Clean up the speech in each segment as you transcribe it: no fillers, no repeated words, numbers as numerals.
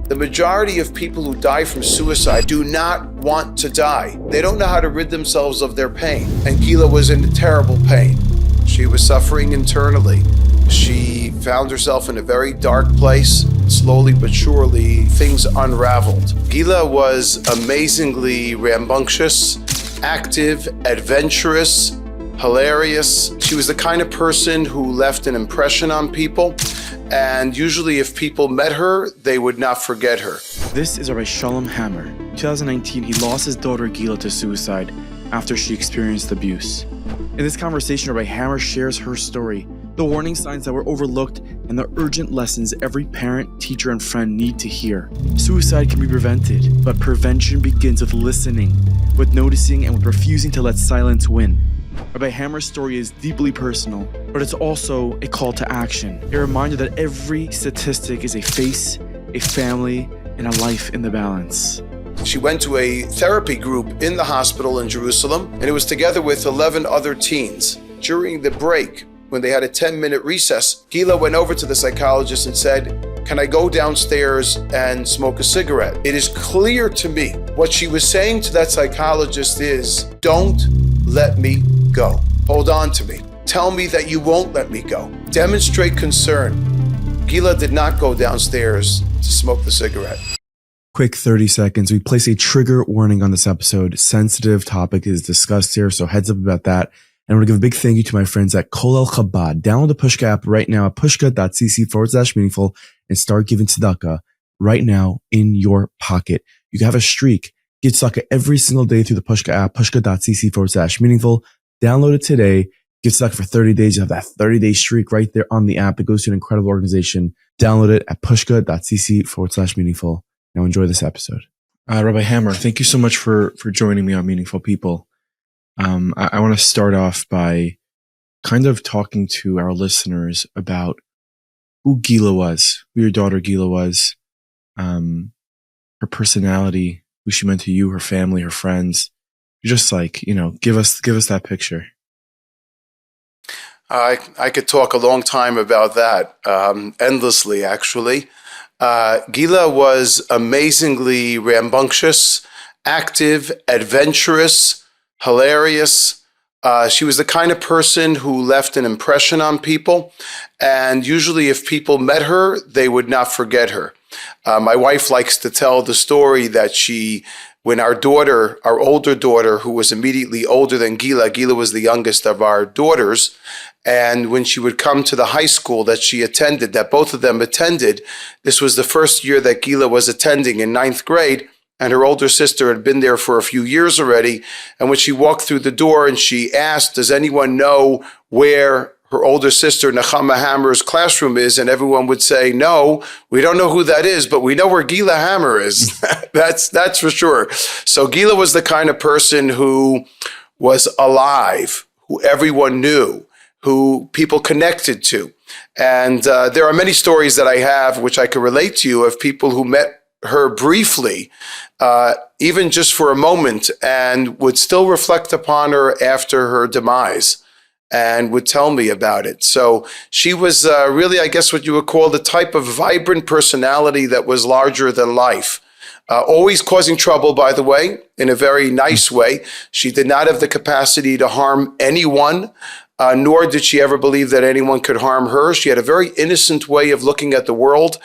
The majority of people who die from suicide do not want to die. They don't know how to rid themselves of their pain. And Gila was in terrible pain. She was suffering internally. She found herself in a very dark place. Slowly but surely, things unraveled. Gila was amazingly rambunctious, active, adventurous, hilarious. She was the kind of person who left an impression on people. And usually if people met her, they would not forget her. This is Rabbi Hammer. In 2019, he lost his daughter Gila to suicide after she experienced abuse. In this conversation, Rabbi Hammer shares her story, the warning signs that were overlooked, and the urgent lessons every parent, teacher, and friend need to hear. Suicide can be prevented, but prevention begins with listening, with noticing, and with refusing to let silence win. Rabbi Hammer's story is deeply personal, but it's also a call to action, a reminder that every statistic is a face, a family, and a life in the balance. She went to a therapy group in the hospital in Jerusalem, and it was together with 11 other teens. During the break, when they had a 10-minute recess, Gila went over to the psychologist and said, "Can I go downstairs and smoke a cigarette?" It is clear to me what she was saying to that psychologist is, "Don't let me go. Hold on to me. Tell me that you won't let me go. Demonstrate concern." Gila did not go downstairs to smoke the cigarette. Quick 30 seconds. We place a trigger warning on this episode. Sensitive topic is discussed here, so heads up about that. And I want to give a big thank you to my friends at Kol El Chabad. Download the Pushka app right now at pushka.cc/meaningful and start giving tzedakah right now in your pocket. You can have a streak. Get tzedakah every single day through the Pushka app, pushka.cc/meaningful. Download it today. Get tzedakah for 30 days. You have that 30-day streak right there on the app. It goes to an incredible organization. Download it at pushka.cc/meaningful. Now enjoy this episode. Rabbi Hammer, thank you so much for joining me on Meaningful People. I want to start off by kind of talking to our listeners about who Gila was, who your daughter Gila was, her personality, who she meant to you, her family, her friends. Just give us that picture. I could talk a long time about that, endlessly actually. Gila was amazingly rambunctious, active, adventurous, hilarious. She was the kind of person who left an impression on people. And usually if people met her, they would not forget her. My wife likes to tell the story that when our older daughter, who was immediately older than Gila was the youngest of our daughters, and when she would come to the high school that she attended, that both of them attended, this was the first year that Gila was attending in 9th grade, and her older sister had been there for a few years already. And when she walked through the door and she asked, "Does anyone know where her older sister Rabbi Hammer's classroom is?" And everyone would say, "No, we don't know who that is, but we know where Gila Hammer is." That's for sure. So Gila was the kind of person who was alive, who everyone knew, who people connected to. And there are many stories that I have, which I could relate to you, of people who met her briefly, even just for a moment, and would still reflect upon her after her demise and would tell me about it. So she was really, I guess, what you would call the type of vibrant personality that was larger than life. Always causing trouble, by the way, in a very nice way. She did not have the capacity to harm anyone, nor did she ever believe that anyone could harm her. She had a very innocent way of looking at the world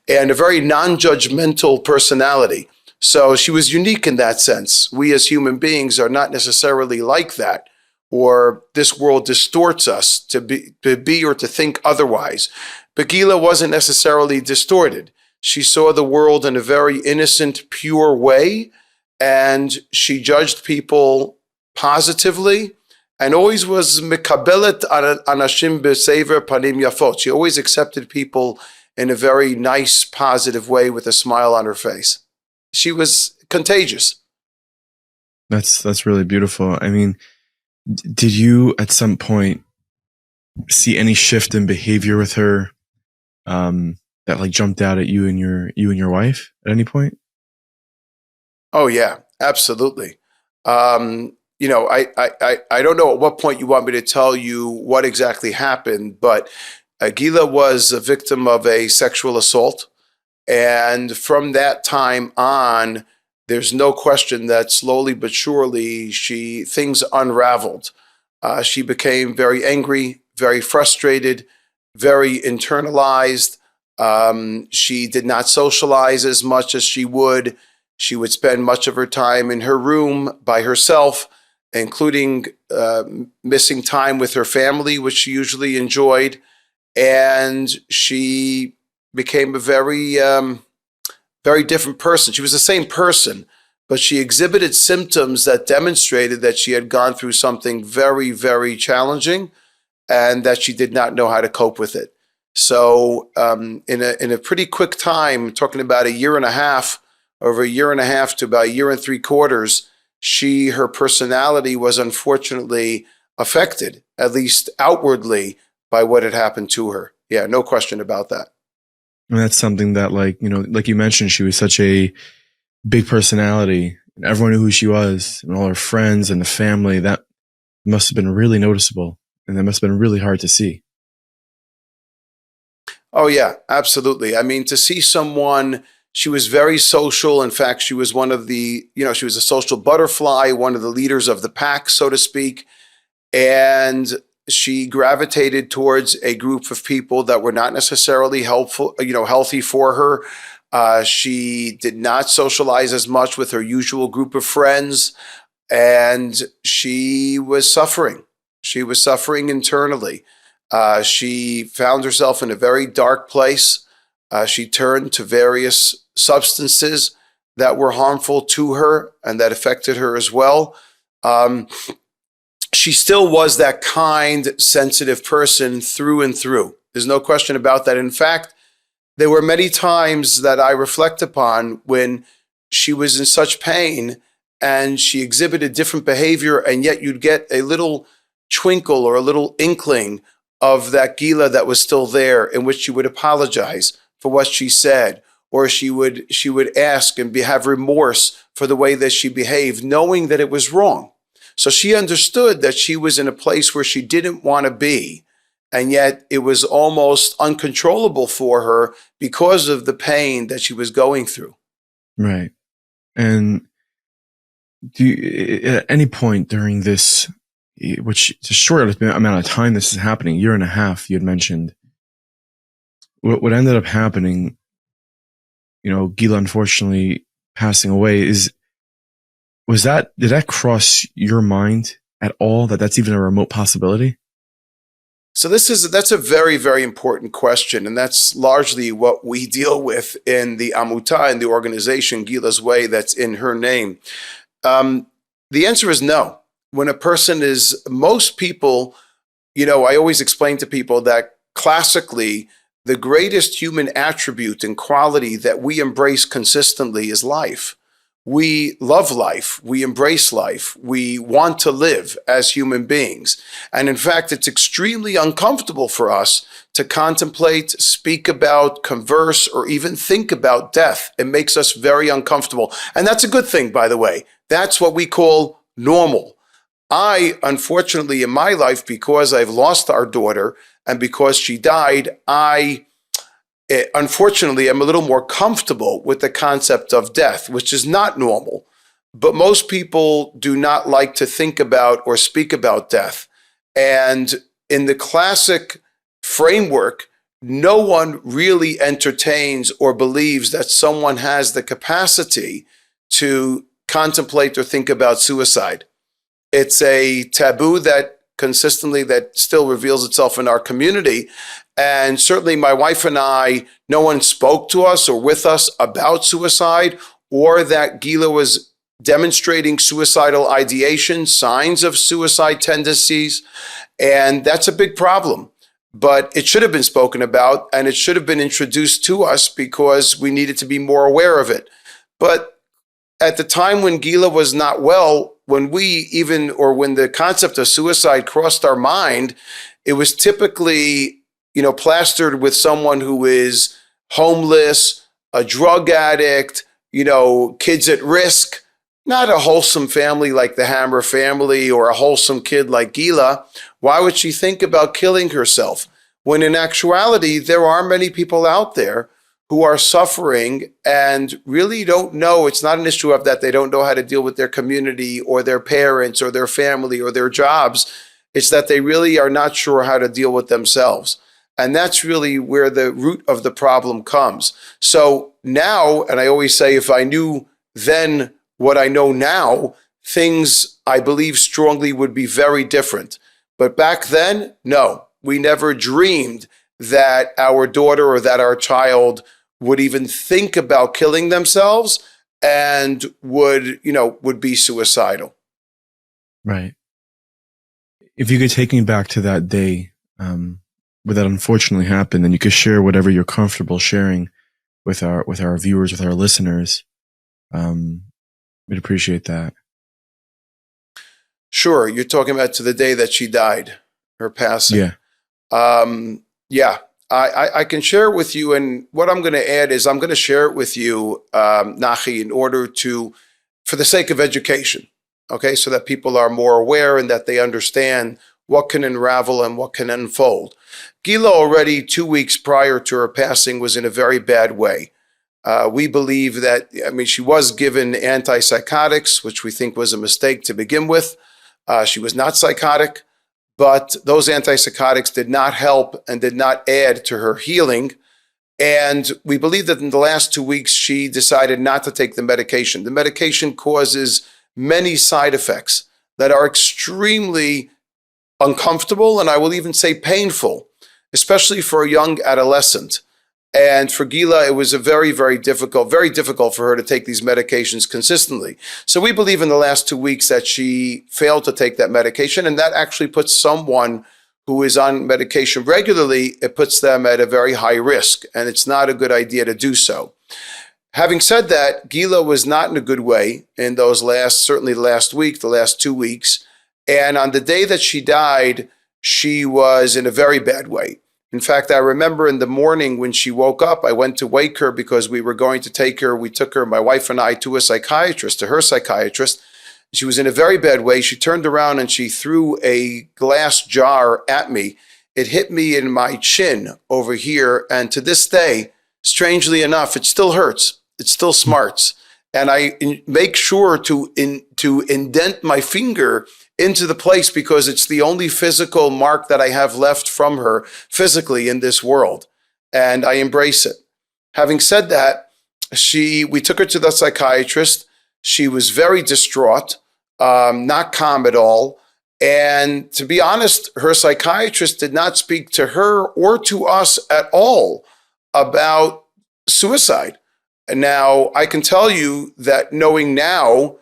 and a very non-judgmental personality. So she was unique in that sense. We as human beings are not necessarily like that, or this world distorts us to be or to think otherwise. But Gila wasn't necessarily distorted. She saw the world in a very innocent, pure way, and she judged people positively, and always was mekabelet anashim b'sever panim yafot. She always accepted people in a very nice, positive way with a smile on her face. She was contagious. That's really beautiful. I mean, did you at some point see any shift in behavior with her that jumped out at you and your wife at any point? Oh yeah, absolutely. I don't know at what point you want me to tell you what exactly happened, but Gila was a victim of a sexual assault. And from that time on, there's no question that slowly but surely things unraveled. She became very angry, very frustrated, very internalized. She did not socialize as much as she would. She would spend much of her time in her room by herself, including missing time with her family, which she usually enjoyed. And she became a very different person. She was the same person, but she exhibited symptoms that demonstrated that she had gone through something very, very challenging and that she did not know how to cope with it. So in a pretty quick time, talking about a year and a half, over a year and a half to about a year and 3/4, her personality was unfortunately affected, at least outwardly, by what had happened to her. Yeah, no question about that. And that's something that, like, like you mentioned, she was such a big personality and everyone knew who she was, and all her friends and the family. That must have been really noticeable, and that must have been really hard to see. Oh, yeah, absolutely. I mean, to see someone, she was very social. In fact, she was one of she was a social butterfly, one of the leaders of the pack, so to speak. And she gravitated towards a group of people that were not necessarily healthy for her. She did not socialize as much with her usual group of friends, and she was suffering. She was suffering internally. She found herself in a very dark place. She turned to various substances that were harmful to her and that affected her as well. She still was that kind, sensitive person through and through. There's no question about that. In fact, there were many times that I reflect upon when she was in such pain and she exhibited different behavior, and yet you'd get a little twinkle or a little inkling of that Gila that was still there, in which she would apologize for what she said, or she would ask and have remorse for the way that she behaved, knowing that it was wrong. So she understood that she was in a place where she didn't want to be, and yet it was almost uncontrollable for her because of the pain that she was going through. Right. And at any point during this, which is a short amount of time this is happening, year and a half, you had mentioned, what ended up happening, Gila unfortunately passing away, did that cross your mind at all, that's even a remote possibility? So that's a very, very important question, and that's largely what we deal with in the Amuta, in the organization Gila's Way, that's in her name. The answer is no. When a person most people, I always explain to people that classically, the greatest human attribute and quality that we embrace consistently is life. We love life. We embrace life. We want to live as human beings. And in fact, it's extremely uncomfortable for us to contemplate, speak about, converse, or even think about death. It makes us very uncomfortable. And that's a good thing, by the way. That's what we call normal. I, unfortunately, in my life, because I've lost our daughter and because she died, unfortunately, I'm a little more comfortable with the concept of death, which is not normal. But most people do not like to think about or speak about death. And in the classic framework, no one really entertains or believes that someone has the capacity to contemplate or think about suicide. It's a taboo that still reveals itself in our community. And certainly my wife and I, no one spoke to us or with us about suicide, or that Gila was demonstrating suicidal ideation, signs of suicide tendencies. And that's a big problem. But it should have been spoken about, and it should have been introduced to us because we needed to be more aware of it. But at the time when Gila was not well, when the concept of suicide crossed our mind, it was typically, plastered with someone who is homeless, a drug addict, kids at risk, not a wholesome family like the Hammer family or a wholesome kid like Gila. Why would she think about killing herself? When in actuality, there are many people out there who are suffering and really don't know. It's not an issue of that they don't know how to deal with their community or their parents or their family or their jobs. It's that they really are not sure how to deal with themselves. And that's really where the root of the problem comes. So now, and I always say, if I knew then what I know now, things I believe strongly would be very different. But back then, no, we never dreamed that our daughter or that our child would even think about killing themselves and would be suicidal. Right. If you could take me back to that day where that unfortunately happened, then you could share whatever you're comfortable sharing with our viewers, with our listeners. We'd appreciate that. Sure. You're talking about to the day that she died, her passing. Yeah. I can share it with you. And what I'm going to add is I'm going to share it with you, Nachi, in order for the sake of education. Okay. So that people are more aware and that they understand what can unravel and what can unfold. Gila already 2 weeks prior to her passing was in a very bad way. We believe that, she was given antipsychotics, which we think was a mistake to begin with. She was not psychotic, but those antipsychotics did not help and did not add to her healing. And we believe that in the last 2 weeks, she decided not to take the medication. The medication causes many side effects that are extremely uncomfortable, and I will even say painful, especially for a young adolescent. And for Gila, it was very difficult for her to take these medications consistently. So we believe in the last 2 weeks that she failed to take that medication, and that actually puts someone who is on medication regularly, it puts them at a very high risk, and it's not a good idea to do so. Having said that, Gila was not in a good way in certainly last week, the last 2 weeks. And on the day that she died, she was in a very bad way. In fact, I remember in the morning when she woke up, I went to wake her because we were going to take her. We took her, my wife and I, to her psychiatrist. She was in a very bad way. She turned around and she threw a glass jar at me. It hit me in my chin over here. And to this day, strangely enough, it still hurts. It still smarts. And I make sure to indent my finger into the place because it's the only physical mark that I have left from her physically in this world. And I embrace it. Having said that, we took her to the psychiatrist. She was very distraught, not calm at all. And to be honest, her psychiatrist did not speak to her or to us at all about suicide. And now I can tell you that knowing now,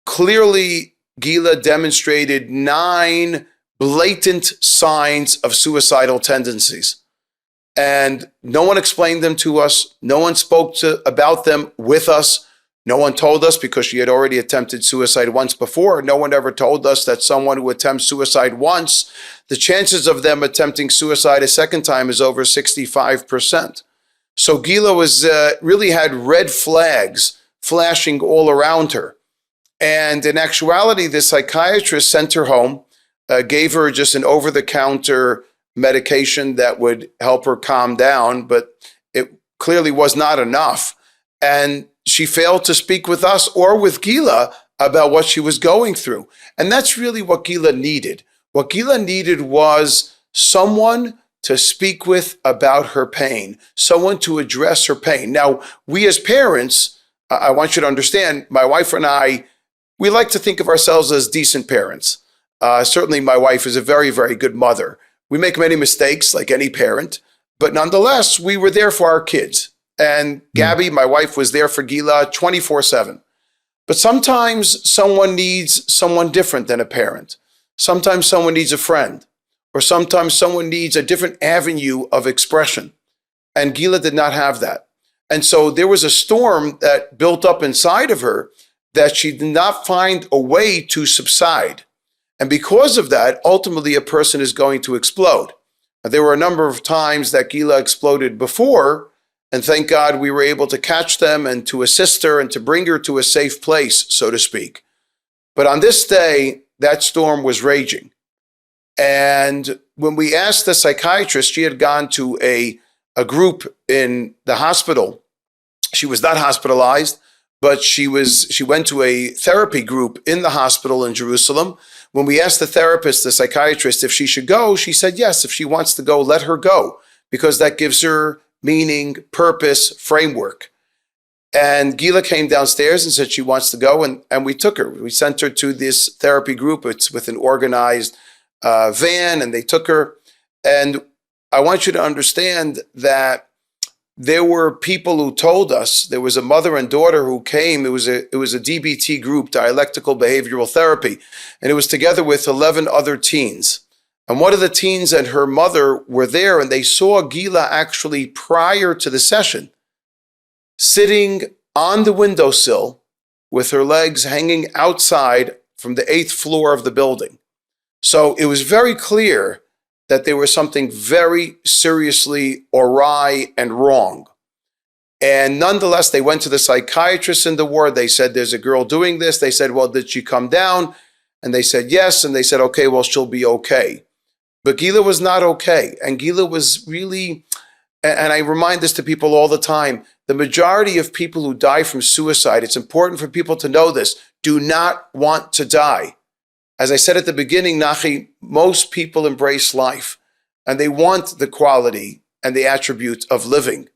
clearly Gila demonstrated 9 blatant signs of suicidal tendencies. And no one explained them to us. No one spoke about them with us. No one told us because she had already attempted suicide once before. No one ever told us that someone who attempts suicide once, the chances of them attempting suicide a second time is over 65%. So Gila really had red flags flashing all around her. And in actuality, the psychiatrist sent her home, gave her just an over-the-counter medication that would help her calm down, but it clearly was not enough. And she failed to speak with us or with Gila about what she was going through. And that's really what Gila needed. What Gila needed was someone to speak with about her pain, someone to address her pain. Now, we as parents, I want you to understand, my wife and I, we like to think of ourselves as decent parents. Certainly, my wife is a very, very good mother. We make many mistakes like any parent, but nonetheless, we were there for our kids. And Gabby, my wife, was there for Gila 24/7. But sometimes someone needs someone different than a parent. Sometimes someone needs a friend, or sometimes someone needs a different avenue of expression. And Gila did not have that. And so there was a storm that built up inside of her that she did not find a way to subside. And because of that, ultimately a person is going to explode. There were a number of times that Gila exploded before, and thank God we were able to catch them and to assist her and to bring her to a safe place, so to speak. But on this day, that storm was raging. And when we asked the psychiatrist, she had gone to a a group in the hospital. She was not hospitalized, but she went to a therapy group in the hospital in Jerusalem. When we asked the therapist, the psychiatrist, if she should go, she said yes. If she wants to go, let her go, because that gives her meaning, purpose, framework. And Gila came downstairs and said she wants to go, and we took her. We sent her to this therapy group. It's with an organized van, and they took her. And I want you to understand that there were people who told us, there was a mother and daughter who came. It was a DBT group, dialectical behavioral therapy, and it was together with 11 other teens. And one of the teens and her mother were there, and they saw Gila actually prior to the session, sitting on the windowsill with her legs hanging outside from the 8th floor of the building. So it was very clear that there was something very seriously awry and wrong. And nonetheless, they went to the psychiatrist in the ward. They said, there's a girl doing this. They said, well, did she come down? And they said, yes. And they said, okay, well, she'll be okay. But Gila was not okay. And Gila was really, and I remind this to people all the time, the majority of people who die from suicide, it's important for people to know this, do not want to die. As I said at the beginning, Nachi, most people embrace life and they want the quality and the attributes of living,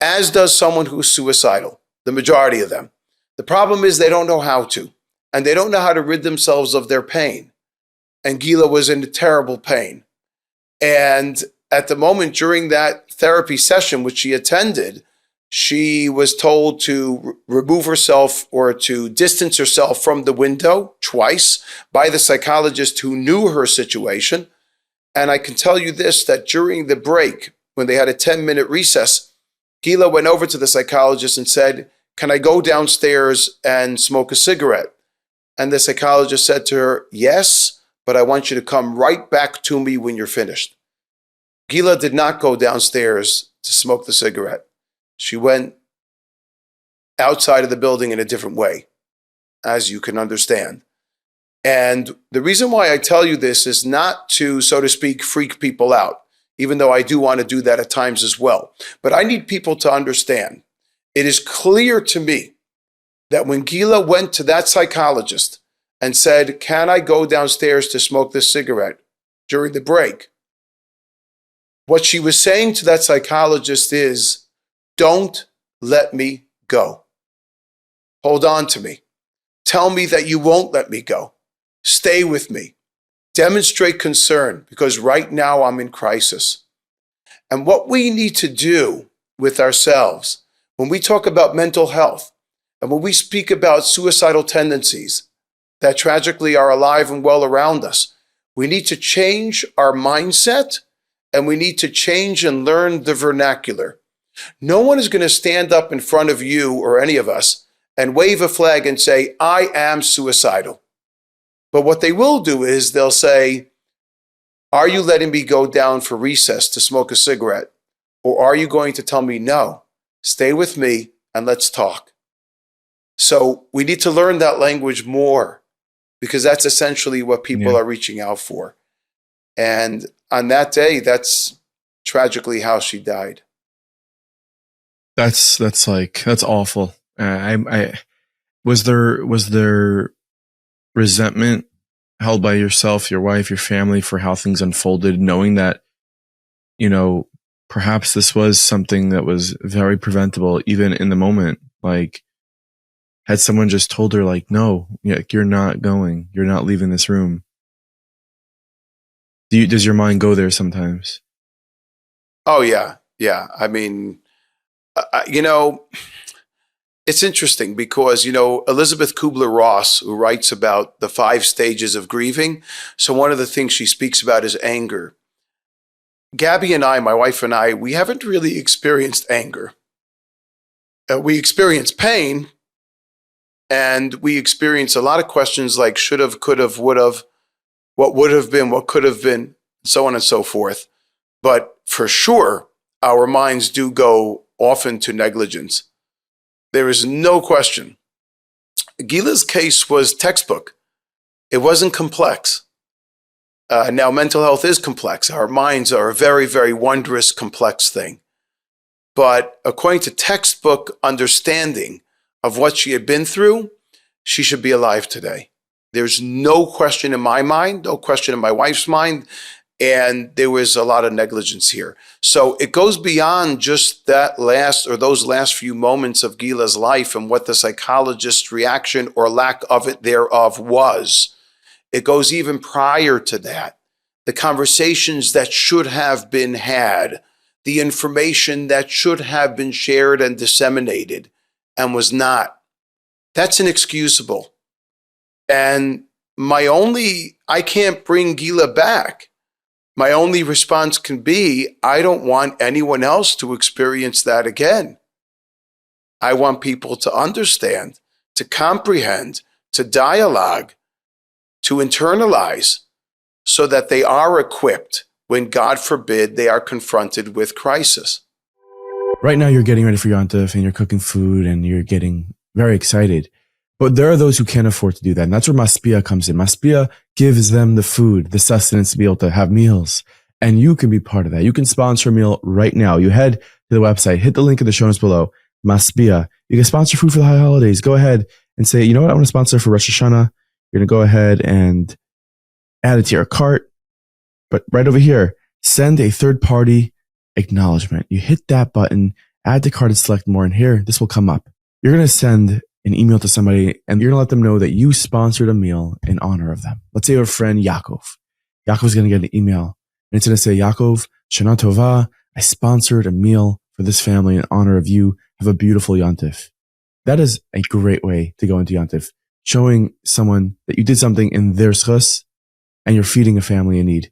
as does someone who's suicidal, the majority of them. The problem is they don't know how to, and they don't know how to rid themselves of their pain. And Gila was in terrible pain. And at the moment during that therapy session, which she attended, she was told to remove herself or to distance herself from the window twice by the psychologist who knew her situation. And I can tell you this, that during the break, when they had a 10-minute recess, Gila went over to the psychologist and said, can I go downstairs and smoke a cigarette? And the psychologist said to her, yes, but I want you to come right back to me when you're finished. Gila did not go downstairs to smoke the cigarette. She went outside of the building in a different way, as you can understand. And the reason why I tell you this is not to, so to speak, freak people out, even though I do want to do that at times as well. But I need people to understand. It is clear to me that when Gila went to that psychologist and said, can I go downstairs to smoke this cigarette during the break? What she was saying to that psychologist is, don't let me go. Hold on to me. Tell me that you won't let me go. Stay with me. Demonstrate concern, because right now I'm in crisis. And what we need to do with ourselves, when we talk about mental health, and when we speak about suicidal tendencies that tragically are alive and well around us, we need to change our mindset, and we need to change and learn the vernacular. No one is going to stand up in front of you or any of us and wave a flag and say, I am suicidal. But what they will do is they'll say, are you letting me go down for recess to smoke a cigarette? Or are you going to tell me, no, stay with me and let's talk? So we need to learn that language more, because that's essentially what people are reaching out for. And on that day, that's tragically how she died. That's awful. I was there resentment held by yourself, your wife, your family for how things unfolded, knowing that, perhaps this was something that was very preventable even in the moment? Like, had someone just told her, like, no, you're not going, you're not leaving this room. Does your mind go there sometimes? Oh, yeah. Yeah. I mean, it's interesting because, Elizabeth Kubler-Ross, who writes about the 5 stages of grieving. So one of the things she speaks about is anger. Gabby and I, my wife and I, we haven't really experienced anger. We experience pain, and we experience a lot of questions like should have, could have, would have, what would have been, what could have been, so on and so forth. But for sure, our minds do go often to negligence. There is no question. Gila's case was textbook. It wasn't complex. Now, mental health is complex. Our minds are a very, very wondrous, complex thing. But according to textbook understanding of what she had been through, she should be alive today. There's no question in my mind, no question in my wife's mind, and there was a lot of negligence here. So it goes beyond just those last few moments of Gila's life and what the psychologist's reaction or lack of it thereof was. It goes even prior to that. The conversations that should have been had, the information that should have been shared and disseminated and was not. That's inexcusable. And I can't bring Gila back. My only response can be, I don't want anyone else to experience that again. I want people to understand, to comprehend, to dialogue, to internalize, so that they are equipped when, God forbid, they are confronted with crisis. Right now, you're getting ready for Yontif and you're cooking food and you're getting very excited. But there are those who can't afford to do that. And that's where Maspia comes in. Maspia gives them the food, the sustenance to be able to have meals. And you can be part of that. You can sponsor a meal right now. You head to the website, hit the link in the show notes below, Maspia. You can sponsor food for the high holidays. Go ahead and say, you know what? I want to sponsor for Rosh Hashanah. You're going to go ahead and add it to your cart. But right over here, send a third-party acknowledgement. You hit that button, add to cart and select more. And here, this will come up. You're going to send an email to somebody and you're going to let them know that you sponsored a meal in honor of them. Let's say your friend Yaakov. Yaakov is going to get an email and it's going to say, Yaakov, Shana Tova, I sponsored a meal for this family in honor of you. Have a beautiful Yontif. That is a great way to go into Yontif, showing someone that you did something in their schus and you're feeding a family in need.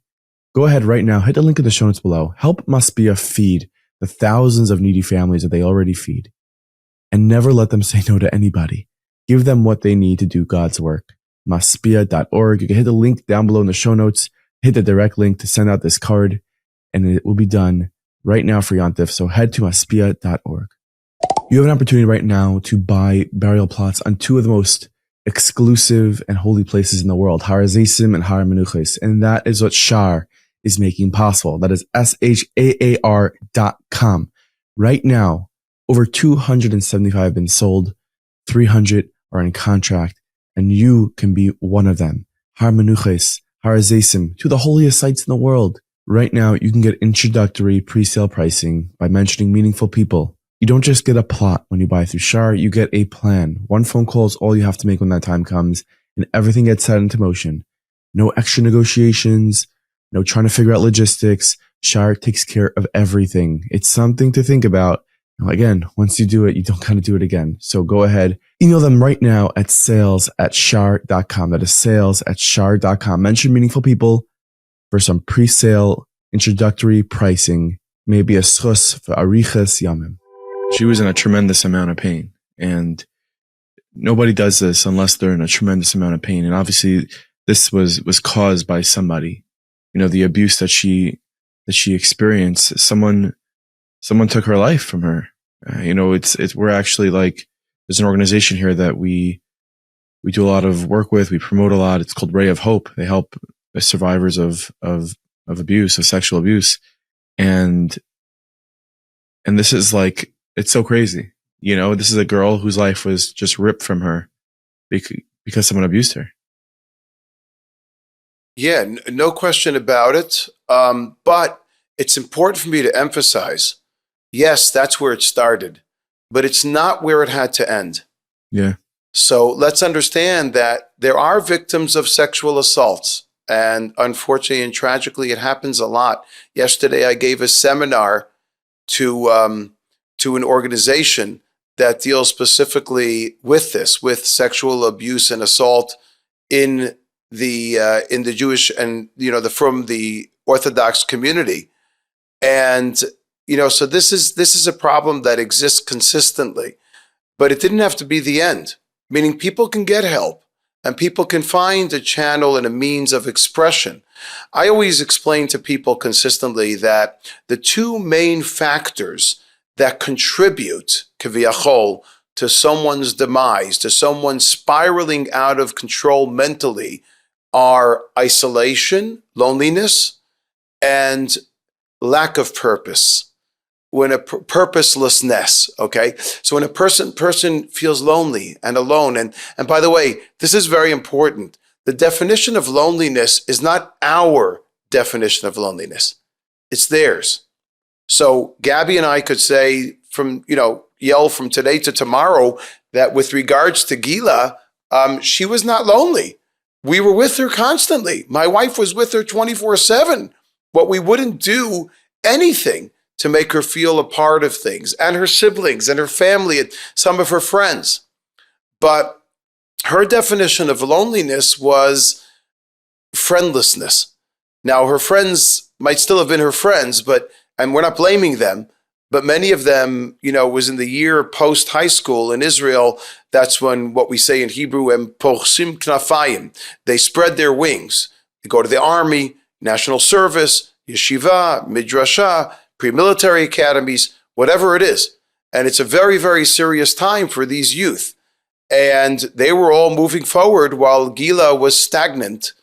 Go ahead right now, hit the link in the show notes below. Help Maspia feed the thousands of needy families that they already feed. And never let them say no to anybody. Give them what they need to do God's work. Maspia.org. You can hit the link down below in the show notes. Hit the direct link to send out this card. And it will be done right now for Yontif. So head to maspia.org. You have an opportunity right now to buy burial plots on two of the most exclusive and holy places in the world, Har Hazeisim and Har Menuches. And that is what Shar is making possible. That is SHAAR.com. Right now, over 275 have been sold, 300 are in contract, and you can be one of them. Har Menuches, Har Hazeisim, two of the holiest sites in the world. Right now, you can get introductory pre-sale pricing by mentioning meaningful people. You don't just get a plot when you buy through Shar, you get a plan. One phone call is all you have to make when that time comes, and everything gets set into motion. No extra negotiations, no trying to figure out logistics. Shar takes care of everything. It's something to think about. Again, once you do it, you don't kind of do it again. So go ahead, email them right now at sales@shar.com. That is sales@shar.com. Mention meaningful people for some pre-sale introductory pricing, maybe a schus for ariches yamim. She was in a tremendous amount of pain, and nobody does this unless they're in a tremendous amount of pain. And obviously this was caused by somebody. You know, the abuse that she experienced, someone took her life from her. We're actually like, there's an organization here that we do a lot of work with. We promote a lot. It's called Ray of Hope. They help survivors of abuse, of sexual abuse. And this is like, it's so crazy. You know, this is a girl whose life was just ripped from her because someone abused her. Yeah, no question about it. But it's important for me to emphasize, yes, that's where it started, but it's not where it had to end. Yeah. So let's understand that there are victims of sexual assaults. And unfortunately and tragically, it happens a lot. Yesterday, I gave a seminar to an organization that deals specifically with this, with sexual abuse and assault in the Jewish and from the Orthodox community. And so this is a problem that exists consistently, but it didn't have to be the end. Meaning people can get help and people can find a channel and a means of expression. I always explain to people consistently that the two main factors that contribute, kaviyachol, to someone's demise, to someone spiraling out of control mentally, are isolation, loneliness, and lack of purpose. purposelessness. Okay, so when a person feels lonely and alone, and by the way, this is very important. The definition of loneliness is not our definition of loneliness; it's theirs. So Gabby and I could say yell from today to tomorrow that with regards to Gila, she was not lonely. We were with her constantly. My wife was with her 24/7, but we wouldn't do anything to make her feel a part of things, and her siblings and her family and some of her friends. But her definition of loneliness was friendlessness. Now, her friends might still have been her friends, and we're not blaming them, but many of them, was in the year post high school in Israel. That's when what we say in Hebrew, em porsim knafayim, they spread their wings. They go to the army, national service, yeshiva, midrasha, pre-military academies, whatever it is. And it's a very, very serious time for these youth. And they were all moving forward while Gila was stagnant.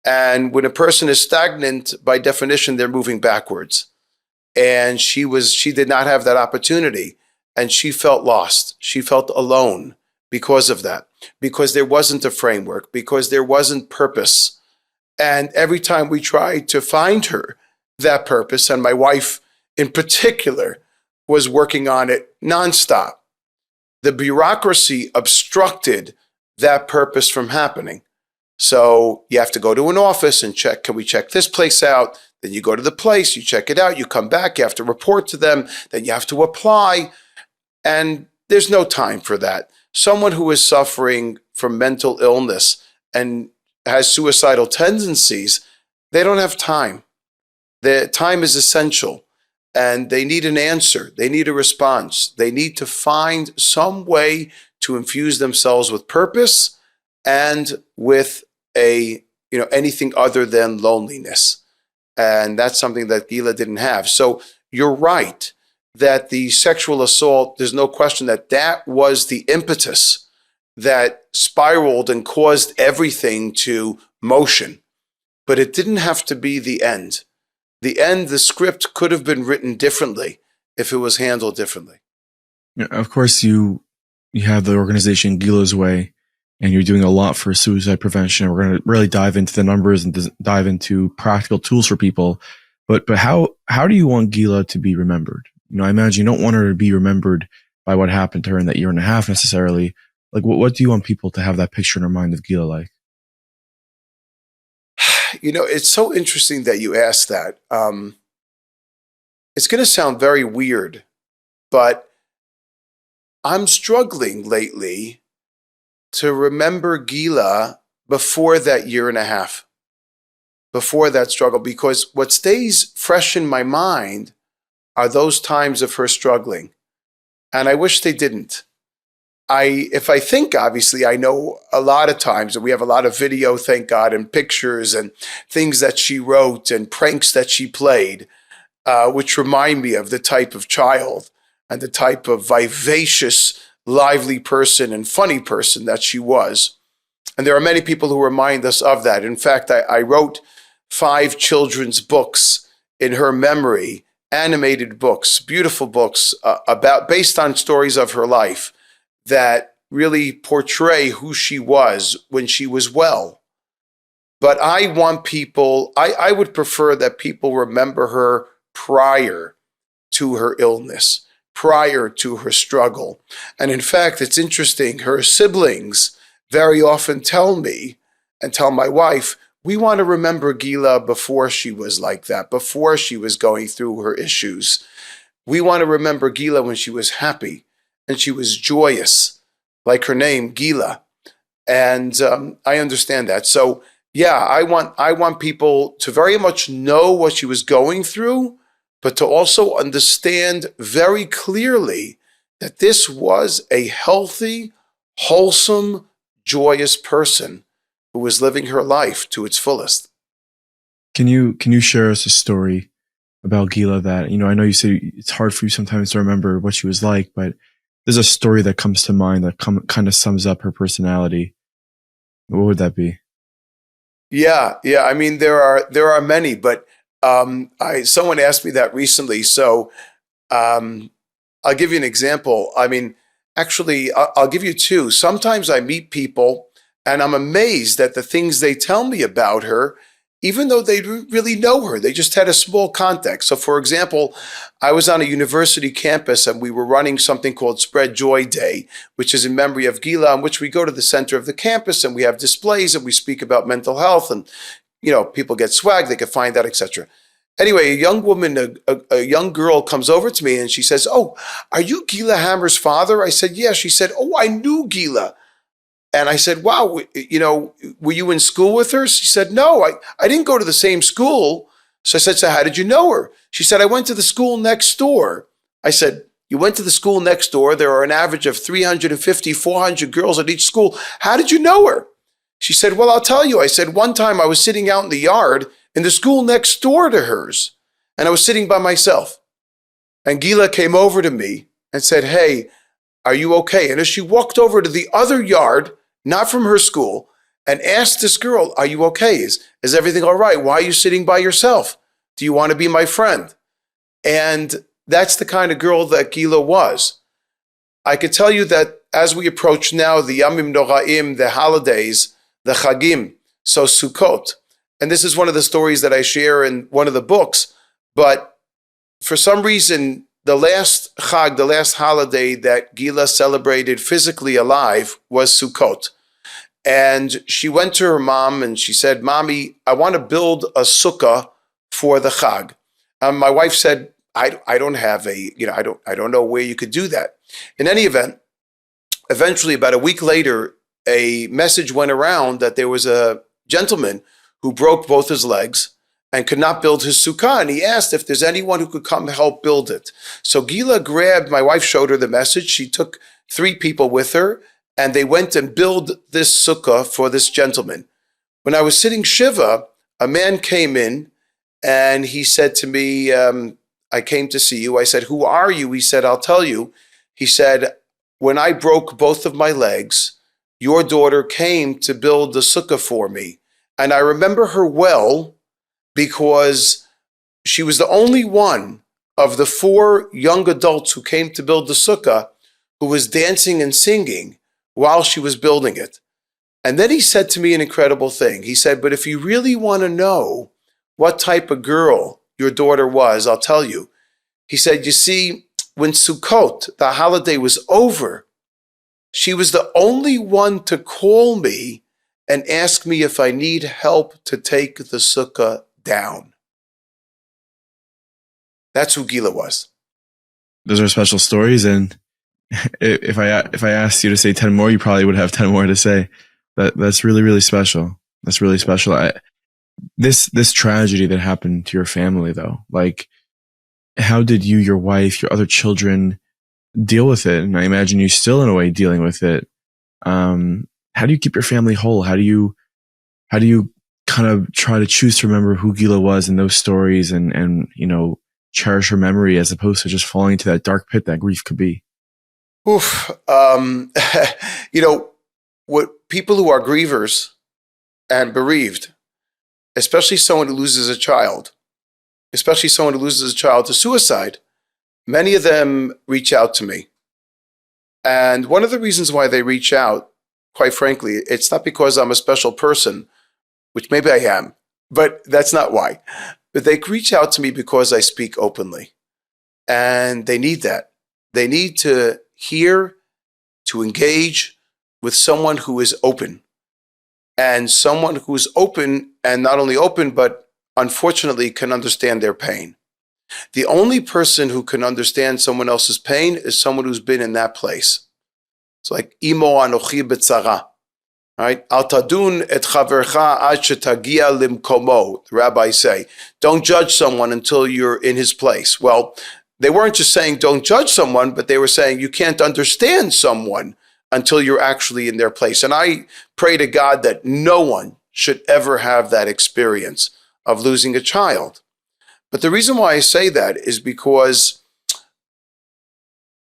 And when a person is stagnant, by definition, they're moving backwards. And she did not have that opportunity. And she felt lost. She felt alone because of that, because there wasn't a framework, because there wasn't purpose. And every time we tried to find her that purpose, and my wife in particular was working on it nonstop, the bureaucracy obstructed that purpose from happening. So you have to go to an office and check, can we check this place out? Then you go to the place, you check it out, you come back, you have to report to them, then you have to apply. And there's no time for that. Someone who is suffering from mental illness and has suicidal tendencies, they don't have time. The time is essential. And they need an answer. They need a response. They need to find some way to infuse themselves with purpose and with anything other than loneliness. And that's something that Gila didn't have. So you're right that the sexual assault, there's no question that was the impetus that spiraled and caused everything to motion. But it didn't have to be the end. The script could have been written differently if it was handled differently. Yeah, of course, you have the organization Gila's Way, and you're doing a lot for suicide prevention. We're going to really dive into the numbers and dive into practical tools for people. But how do you want Gila to be remembered? I imagine you don't want her to be remembered by what happened to her in that year and a half necessarily. Like, what do you want people to have that picture in their mind of Gila like? It's so interesting that you asked that. It's going to sound very weird, but I'm struggling lately to remember Gila before that year and a half, before that struggle, because what stays fresh in my mind are those times of her struggling. And I wish they didn't. If I think, obviously, I know a lot of times, and we have a lot of video, thank God, and pictures and things that she wrote and pranks that she played, which remind me of the type of child and the type of vivacious, lively person and funny person that she was. And there are many people who remind us of that. In fact, I wrote 5 children's books in her memory, animated books, beautiful books based on stories of her life that really portray who she was when she was well. But I want people, I would prefer that people remember her prior to her illness, prior to her struggle. And in fact, it's interesting, her siblings very often tell me and tell my wife, we want to remember Gila before she was like that, before she was going through her issues. We want to remember Gila when she was happy and she was joyous, like her name, Gila. And I understand that. So yeah, I want people to very much know what she was going through, but to also understand very clearly that this was a healthy, wholesome, joyous person who was living her life to its fullest. Can you share us a story about Gila that, I know you say it's hard for you sometimes to remember what she was like, but there's a story that comes to mind that kind of sums up her personality. What would that be? Yeah. I mean, there are many, but someone asked me that recently. So I'll give you an example. I mean, actually, I'll give you two. Sometimes I meet people and I'm amazed at the things they tell me about her, even though they really know her. They just had a small context. So, for example, I was on a university campus and we were running something called Spread Joy Day, which is in memory of Gila, in which we go to the center of the campus and we have displays and we speak about mental health and, people get swag, they can find out, etc. Anyway, a young woman, a young girl comes over to me and she says, "Oh, are you Gila Hammer's father?" I said, "Yeah." She said, "Oh, I knew Gila." And I said, "Wow, were you in school with her?" She said, "No, I didn't go to the same school." So I said, "So how did you know her?" She said, "I went to the school next door." I said, "You went to the school next door. There are an average of 350, 400 girls at each school. How did you know her?" She said, "Well, I'll tell you." I said, "One time I was sitting out in the yard in the school next door to hers, and I was sitting by myself. And Gila came over to me and said, 'Hey, are you okay?' And as she walked over to the other yard, not from her school, and asked this girl, 'Are you okay? Is everything all right? Why are you sitting by yourself? Do you want to be my friend?' And that's the kind of girl that Gila was. I could tell you that as we approach now the Yamim Noraim, the holidays, the Chagim, so Sukkot, and this is one of the stories that I share in one of the books, but for some reason, the last Chag, the last holiday that Gila celebrated physically alive was Sukkot. And she went to her mom and she said, "Mommy, I want to build a sukkah for the Chag." My wife said, I don't have I don't know where you could do that. In any event, eventually about a week later, a message went around that there was a gentleman who broke both his legs and could not build his sukkah. And he asked if there's anyone who could come help build it. So Gila grabbed, my wife showed her the message. She took 3 people with her and they went and built this sukkah for this gentleman. When I was sitting Shiva, a man came in and he said to me, "I came to see you." I said, "Who are you?" He said, "I'll tell you." He said, "When I broke both of my legs, your daughter came to build the sukkah for me. And I remember her well because she was the only one of the 4 young adults who came to build the sukkah who was dancing and singing while she was building it." And then he said to me an incredible thing. He said, "But if you really want to know what type of girl your daughter was, I'll tell you." He said, "You see, when Sukkot, the holiday, was over, she was the only one to call me and ask me if I need help to take the sukkah down." That's who Gila was. Those are special stories, and if I asked you to say 10 more, you probably would have 10 more to say. That's really, really special. That's really special. This tragedy that happened to your family, though, like, how did you, your wife, your other children deal with it? And I imagine you still, in a way, dealing with it. How do you keep your family whole? How do you kind of try to choose to remember who Gila was in those stories and cherish her memory as opposed to just falling into that dark pit that grief could be? Oof. What people who are grievers and bereaved, especially someone who loses a child, to suicide, many of them reach out to me. And one of the reasons why they reach out, quite frankly, it's not because I'm a special person, which maybe I am, but that's not why. But they reach out to me because I speak openly. And they need that. They need to hear, to engage with someone who is open. And someone who is open, and not only open, but unfortunately can understand their pain. The only person who can understand someone else's pain is someone who's been in that place. It's like, Imo anochi betzara. Right? Al tadun et chavercha ad shetagia limkomo, the rabbis say. Don't judge someone until you're in his place. Well, they weren't just saying don't judge someone, but they were saying you can't understand someone until you're actually in their place. And I pray to God that no one should ever have that experience of losing a child. But the reason why I say that is because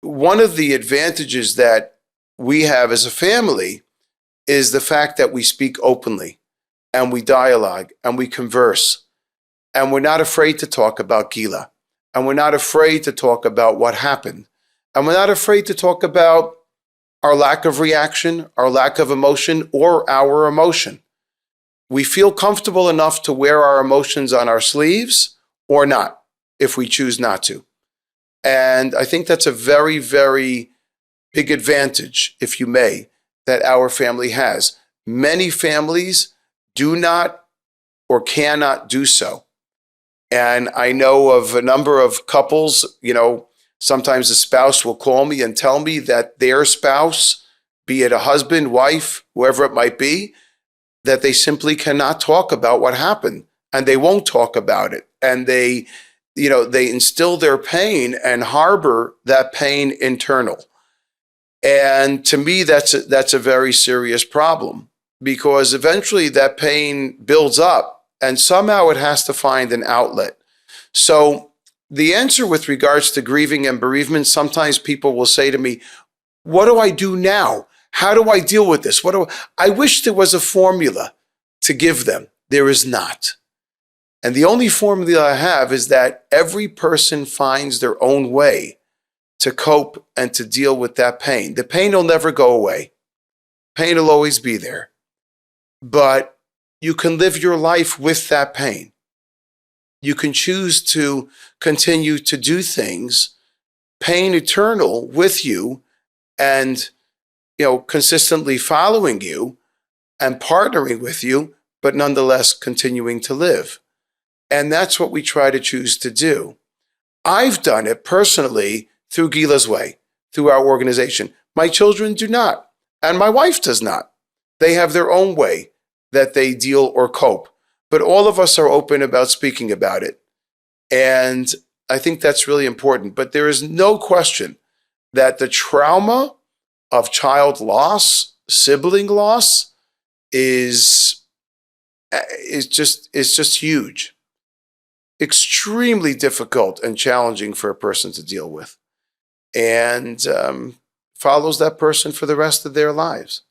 one of the advantages that we have as a family is the fact that we speak openly and we dialogue and we converse and we're not afraid to talk about Gila and we're not afraid to talk about what happened. And we're not afraid to talk about our lack of reaction, our lack of emotion, or our emotion. We feel comfortable enough to wear our emotions on our sleeves or not, if we choose not to. And I think that's a very, very big advantage, if you may, that our family has. Many families do not or cannot do so. And I know of a number of couples, sometimes a spouse will call me and tell me that their spouse, be it a husband, wife, whoever it might be, that they simply cannot talk about what happened, and they won't talk about it. And they instill their pain and harbor that pain internal. And to me, that's a very serious problem, because eventually that pain builds up and somehow it has to find an outlet. So the answer with regards to grieving and bereavement, sometimes people will say to me, what do I do now? How do I deal with this? I wish there was a formula to give them. There is not. And the only formula I have is that every person finds their own way to cope and to deal with that pain. The pain will never go away. Pain will always be there. But you can live your life with that pain. You can choose to continue to do things, pain eternal with you, and consistently following you and partnering with you, but nonetheless continuing to live. And that's what we try to choose to do. I've done it personally through Gila's Way, through our organization. My children do not, and my wife does not. They have their own way that they deal or cope, but all of us are open about speaking about it. And I think that's really important. But there is no question that the trauma of child loss, sibling loss, is just huge. Extremely difficult and challenging for a person to deal with, and follows that person for the rest of their lives.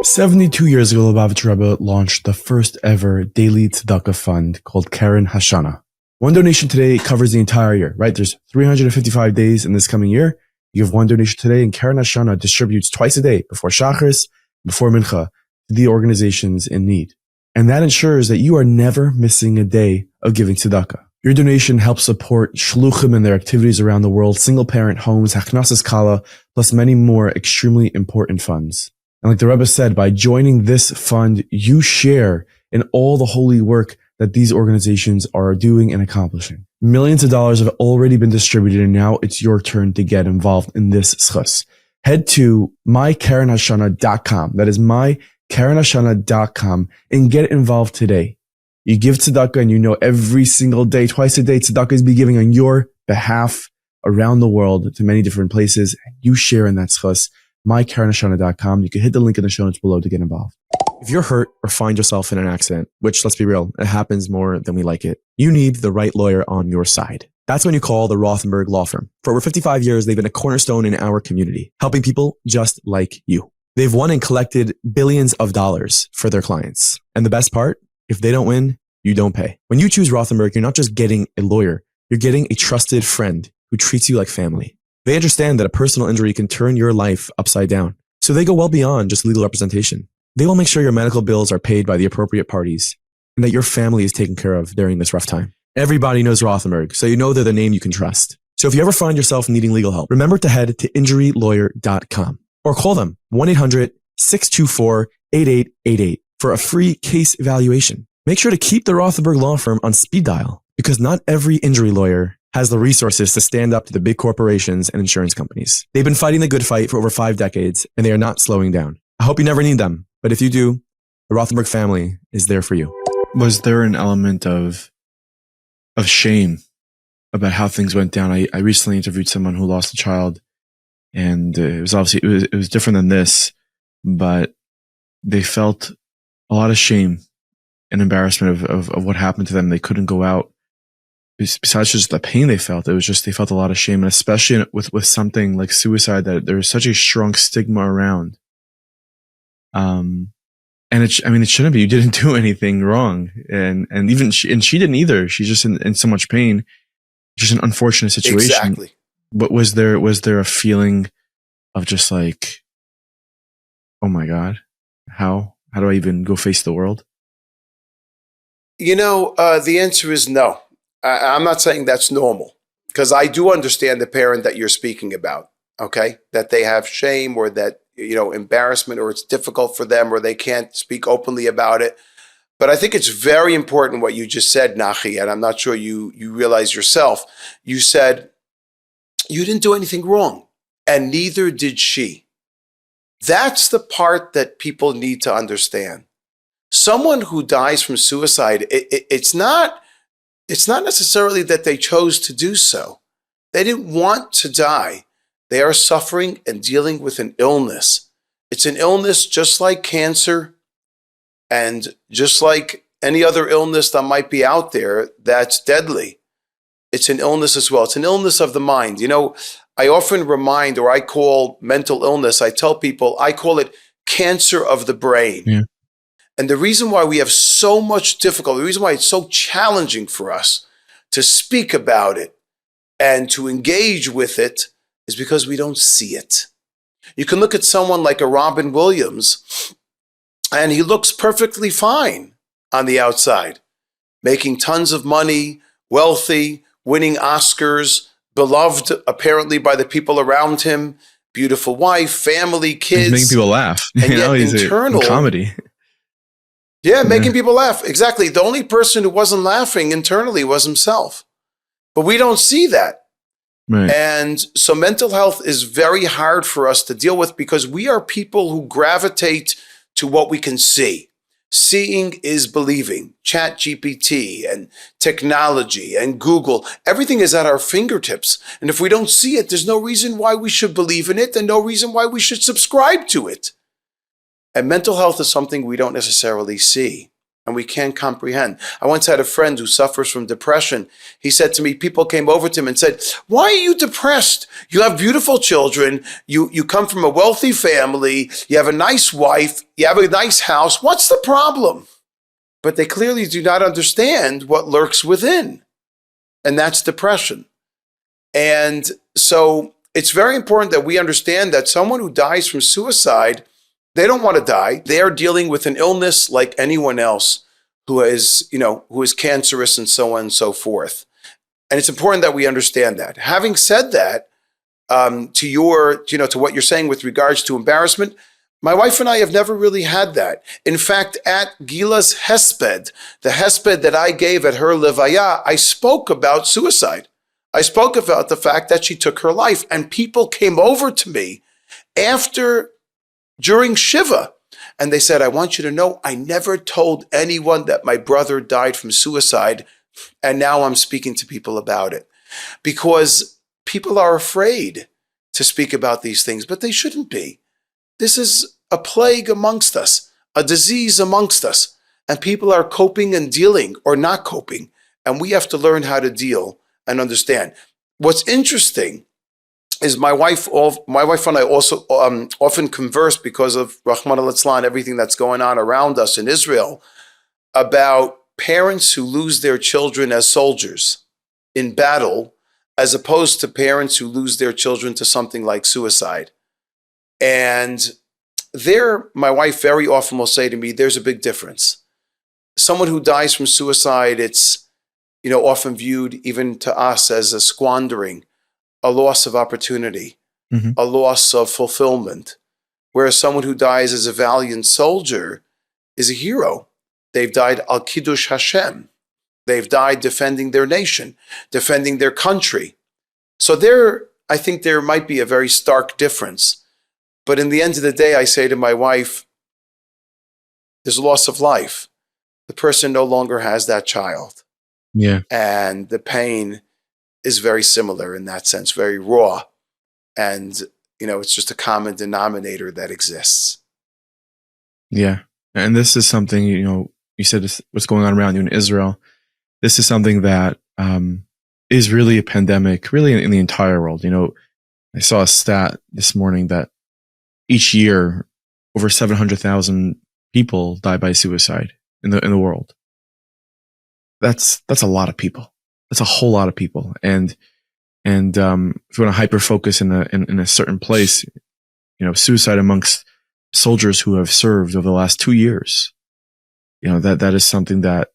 72 years ago, Lubavitch Rebbe launched the first ever daily tzedakah fund called Keren Hashana. One donation today covers the entire year, right? There's 355 days in this coming year. You have one donation today, and Keren Hashana distributes twice a day, before Shacharis, before Mincha, to the organizations in need. And that ensures that you are never missing a day of giving tzedakah. Your donation helps support shluchim and their activities around the world, single-parent homes, Haknasas Kala, plus many more extremely important funds. And like the Rebbe said, by joining this fund, you share in all the holy work that these organizations are doing and accomplishing. Millions of dollars have already been distributed, and now it's your turn to get involved in this schus. Head to mykarenhashana.com. That is mykarenhashana.com, and get involved today. You give tzedakah, and you know every single day, twice a day, tzedakah is be giving on your behalf around the world to many different places. You share in that schus. mykarenhashana.com. You can hit the link in the show notes below to get involved. If you're hurt or find yourself in an accident, which, let's be real, it happens more than we like it, you need the right lawyer on your side. That's when you call the Rothenberg Law Firm. For over 55 years, they've been a cornerstone in our community, helping people just like you. They've won and collected billions of dollars for their clients. And the best part, if they don't win, you don't pay. When you choose Rothenberg, you're not just getting a lawyer, you're getting a trusted friend who treats you like family. They understand that a personal injury can turn your life upside down. So they go well beyond just legal representation. They will make sure your medical bills are paid by the appropriate parties and that your family is taken care of during this rough time. Everybody knows Rothenberg, so you know they're the name you can trust. So if you ever find yourself needing legal help, remember to head to injurylawyer.com or call them 1-800-624-8888 for a free case evaluation. Make sure to keep the Rothenberg Law Firm on speed dial, because not every injury lawyer has the resources to stand up to the big corporations and insurance companies. They've been fighting the good fight for over 5 decades, and they are not slowing down. I hope you never need them, but if you do, the Rothenberg family is there for you. Was there an element of shame about how things went down? I recently interviewed someone who lost a child, and it was obviously it was different than this, but they felt a lot of shame and embarrassment of what happened to them. They couldn't go out. Besides just the pain they felt, it was just they felt a lot of shame, and especially with something like suicide, that there's such a strong stigma around. And it shouldn't be. You didn't do anything wrong, and even she didn't either. She's just in so much pain. just an unfortunate situation. Exactly. But was there a feeling of just like, oh my God, how do I even go face the world? The answer is no. I'm not saying that's normal, because I do understand the parent that you're speaking about, okay? That they have shame, or that, embarrassment, or it's difficult for them, or they can't speak openly about it. But I think it's very important what you just said, Nachi, and I'm not sure you realize yourself. You said you didn't do anything wrong, and neither did she. That's the part that people need to understand. Someone who dies from suicide, it's not necessarily that they chose to do so. They didn't want to die. They are suffering and dealing with an illness. It's an illness just like cancer, and just like any other illness that might be out there that's deadly. It's an illness as well. It's an illness of the mind. I often remind, or I call mental illness, I tell people, I call it cancer of the brain. Yeah. And the reason why we have so much difficulty, the reason why it's so challenging for us to speak about it and to engage with it, is because we don't see it. You can look at someone like a Robin Williams, and he looks perfectly fine on the outside, making tons of money, wealthy, winning Oscars, beloved apparently by the people around him, beautiful wife, family, kids. He's making people laugh. And yet he's internal a comedy. Yeah, making people laugh. Exactly. The only person who wasn't laughing internally was himself. But we don't see that. Right. And so mental health is very hard for us to deal with, because we are people who gravitate to what we can see. Seeing is believing. Chat GPT and technology and Google, everything is at our fingertips. And if we don't see it, there's no reason why we should believe in it, and no reason why we should subscribe to it. And mental health is something we don't necessarily see, and we can't comprehend. I once had a friend who suffers from depression. He said to me, people came over to him and said, "Why are you depressed? You have beautiful children. You come from a wealthy family. You have a nice wife. You have a nice house. What's the problem?" But they clearly do not understand what lurks within, and that's depression. And so it's very important that we understand that someone who dies from suicide, they don't want to die. They are dealing with an illness like anyone else who is cancerous, and so on and so forth. And it's important that we understand that. Having said that, to what you're saying with regards to embarrassment, my wife and I have never really had that. In fact, at Gila's hesped, the hesped that I gave at her levaya, I spoke about suicide. I spoke about the fact that she took her life, and people came over to me during Shiva, and they said, "I want you to know, I never told anyone that my brother died from suicide, and now I'm speaking to people about it." Because people are afraid to speak about these things, but they shouldn't be. This is a plague amongst us, a disease amongst us, and people are coping and dealing, or not coping, and we have to learn how to deal and understand. What's interesting is my wife and I also often converse, because of Rahman al-Islam, everything that's going on around us in Israel, about parents who lose their children as soldiers in battle, as opposed to parents who lose their children to something like suicide. And my wife very often will say to me, there's a big difference. Someone who dies from suicide, it's often viewed, even to us, as a squandering, a loss of opportunity, a loss of fulfillment. Whereas someone who dies as a valiant soldier is a hero. They've died al Kiddush Hashem. They've died defending their nation, defending their country. So I think there might be a very stark difference. But in the end of the day, I say to my wife, there's a loss of life. The person no longer has that child. Yeah. And the pain is very similar in that sense, very raw. And, it's just a common denominator that exists. Yeah. And this is something, you said what's going on around you in Israel. This is something that is really a pandemic, really in the entire world. I saw a stat this morning that each year, over 700,000 people die by suicide in the world. That's a lot of people. That's a whole lot of people. And if you want to hyper focus in a certain place, suicide amongst soldiers who have served over the last 2 years, that is something that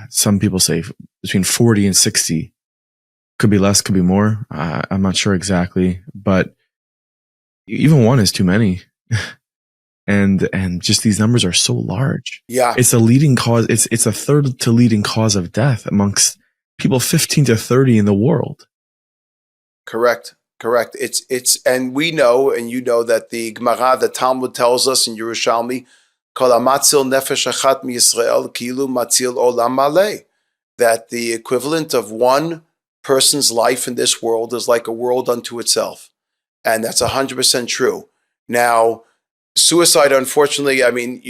some people say between 40 and 60, could be less, could be more. I'm not sure exactly, but even one is too many. and just these numbers are so large. Yeah. It's a leading cause. It's a third to leading cause of death amongst people 15 to 30 in the world. Correct. And we know, and that the Gemara, the Talmud tells us in Yerushalmi, Kol hamatzil nefesh achat miYisrael kilu matzil olam maleh, that the equivalent of one person's life in this world is like a world unto itself. And that's 100% true. Now, suicide, unfortunately, I mean,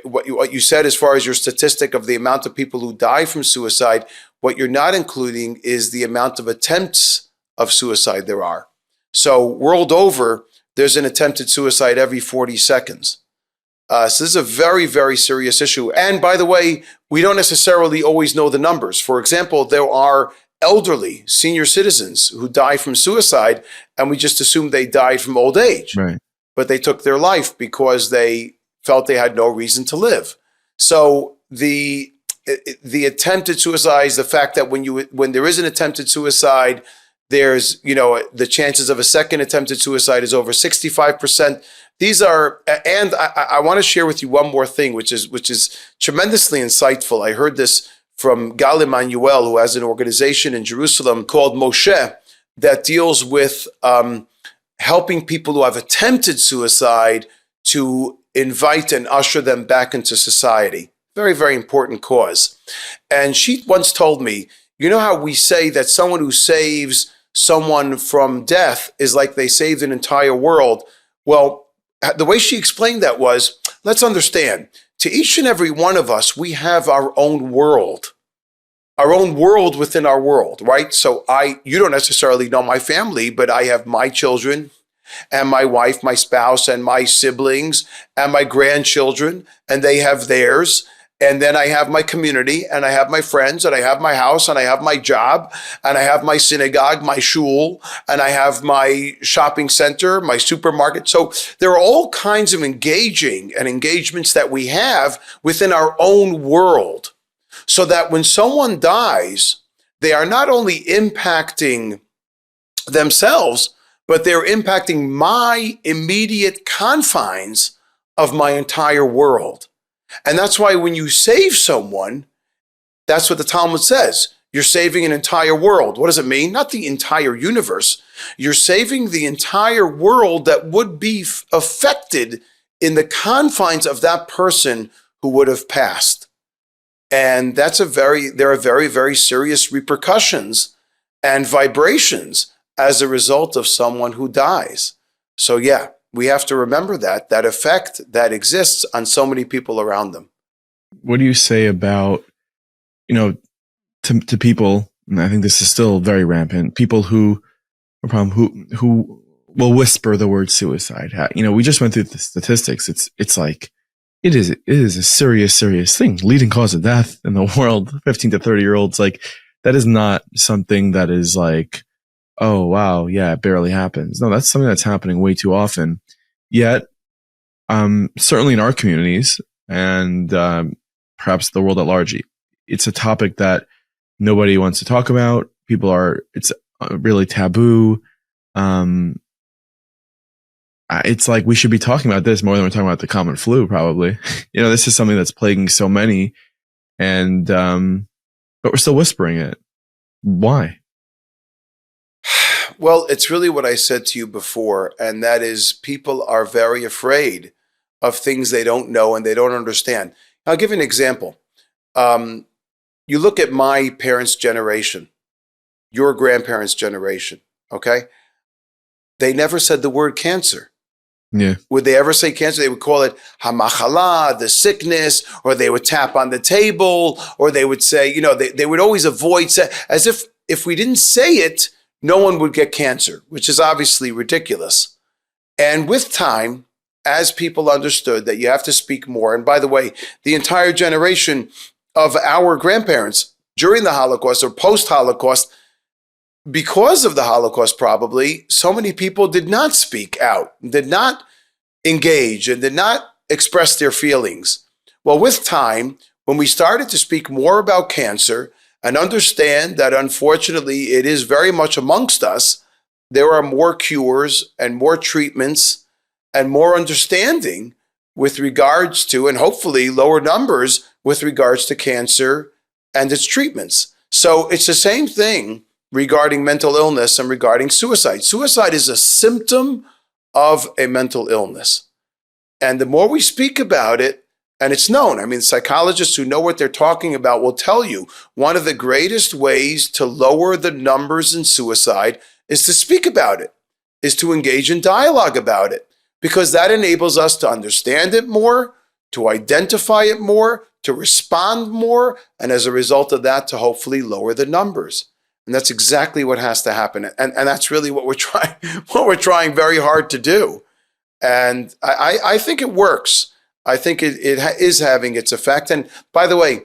what you said as far as your statistic of the amount of people who die from suicide, what you're not including is the amount of attempts of suicide there are. So world over, there's an attempted suicide every 40 seconds. So this is a very, very serious issue. And by the way, we don't necessarily always know the numbers. For example, there are elderly senior citizens who die from suicide, and we just assume they died from old age. Right. But they took their life because they felt they had no reason to live. So the attempted suicide is the fact that when there is an attempted suicide, there's, the chances of a second attempted suicide is over 65%. These are, and I want to share with you one more thing, which is tremendously insightful. I heard this from Gal Emanuel, who has an organization in Jerusalem called Moshe that deals with helping people who have attempted suicide to invite and usher them back into society. Very, very important cause. And she once told me, how we say that someone who saves someone from death is like they saved an entire world? Well, the way she explained that was, let's understand, to each and every one of us, we have our own world within our world, right? So you don't necessarily know my family, but I have my children and my wife, my spouse, and my siblings, and my grandchildren, and they have theirs. And then I have my community, and I have my friends, and I have my house, and I have my job, and I have my synagogue, my shul, and I have my shopping center, my supermarket. So there are all kinds of engagements that we have within our own world, so that when someone dies, they are not only impacting themselves, but they're impacting my immediate confines of my entire world. And that's why when you save someone, that's what the Talmud says. You're saving an entire world. What does it mean? Not the entire universe. You're saving the entire world that would be affected in the confines of that person who would have passed. And there are very, very serious repercussions and vibrations as a result of someone who dies. So yeah, we have to remember that effect that exists on so many people around them. What do you say about, to people, and I think this is still very rampant, people who will whisper the word suicide? We just went through the statistics. It's like, it is a serious, serious thing. Leading cause of death in the world, 15 to 30 year olds, like, that is not something that is like, oh, wow, yeah, it barely happens. No, that's something that's happening way too often. Yet, certainly in our communities and perhaps the world at large, it's a topic that nobody wants to talk about. It's really taboo. It's like we should be talking about this more than we're talking about the common flu, probably. This is something that's plaguing so many, and but we're still whispering it. Why? Well, it's really what I said to you before, and that is people are very afraid of things they don't know and they don't understand. I'll give you an example. You look at my parents' generation, your grandparents' generation, okay? They never said the word cancer. Yeah. Would they ever say cancer? They would call it hamachala, the sickness, or they would tap on the table, or they would say, they would always avoid, as if we didn't say it, no one would get cancer, which is obviously ridiculous. And with time, as people understood that you have to speak more, and by the way, the entire generation of our grandparents during the Holocaust or post-Holocaust, because of the Holocaust probably, so many people did not speak out, did not engage, and did not express their feelings. Well, with time, when we started to speak more about cancer and understand that unfortunately it is very much amongst us, there are more cures and more treatments and more understanding with regards to, and hopefully lower numbers with regards to cancer and its treatments. So it's the same thing regarding mental illness and regarding suicide. Suicide is a symptom of a mental illness. And the more we speak about it, and it's known, I mean, psychologists who know what they're talking about will tell you one of the greatest ways to lower the numbers in suicide is to speak about it, is to engage in dialogue about it, because that enables us to understand it more, to identify it more, to respond more, and as a result of that, to hopefully lower the numbers. And that's exactly what has to happen. And that's really what we're trying very hard to do. And I think it works. I think it is having its effect. And by the way,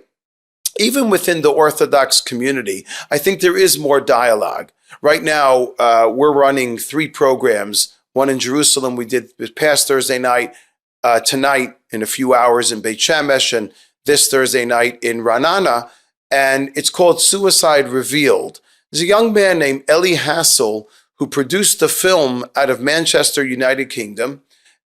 even within the Orthodox community, I think there is more dialogue. Right now, we're running 3 programs. One in Jerusalem we did this past Thursday night, tonight in a few hours in Beit Shemesh, and this Thursday night in Ra'anana. And it's called Suicide Revealed. There's a young man named Eli Hassel who produced the film out of Manchester, United Kingdom,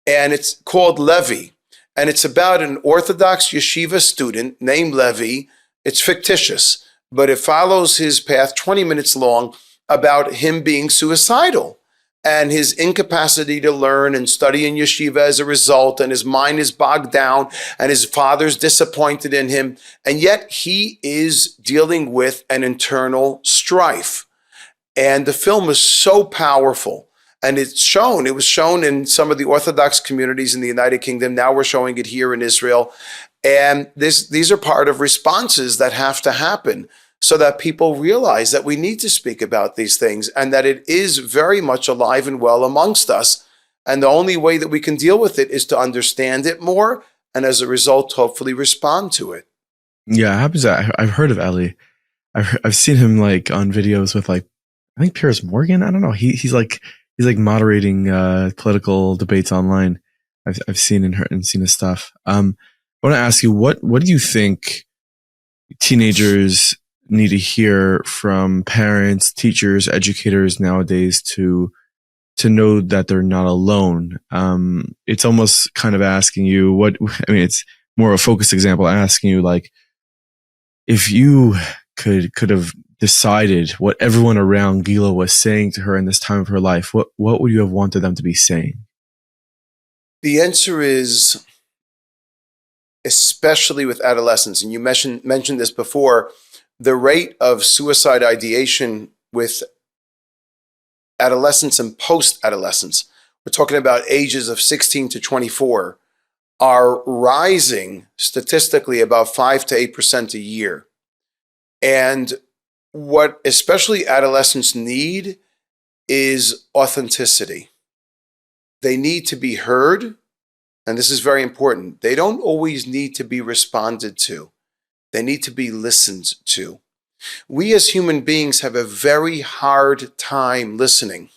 and it's called Levi. And it's about an Orthodox yeshiva student named Levi. It's fictitious, but it follows his path, 20 minutes long, about him being suicidal and his incapacity to learn and study in yeshiva as a result, and his mind is bogged down, and his father's disappointed in him, and yet he is dealing with an internal strife. And the film is so powerful. And it was shown in some of the Orthodox communities in the United Kingdom. Now we're showing it here in Israel. And these are part of responses that have to happen so that people realize that we need to speak about these things and that it is very much alive and well amongst us. And the only way that we can deal with it is to understand it more and as a result, hopefully respond to it. Yeah, it happens. I've heard of Ellie. I've seen him like on videos with like, I think Piers Morgan. I don't know. He's like moderating political debates online. I've seen and seen his stuff. I want to ask you, what do you think teenagers need to hear from parents, teachers, educators nowadays to know that they're not alone? It's almost kind of asking you it's more of a focused example, asking you like, if you could have decided what everyone around Gila was saying to her in this time of her life, what would you have wanted them to be saying? The answer is, especially with adolescents, and you mentioned this before, the rate of suicide ideation with adolescents and post-adolescents, we're talking about ages of 16 to 24, are rising statistically about 5 to 8% a year. And what especially adolescents need is authenticity. They need to be heard, and this is very important. They don't always need to be responded to. They need to be listened to. We as human beings have a very hard time listening.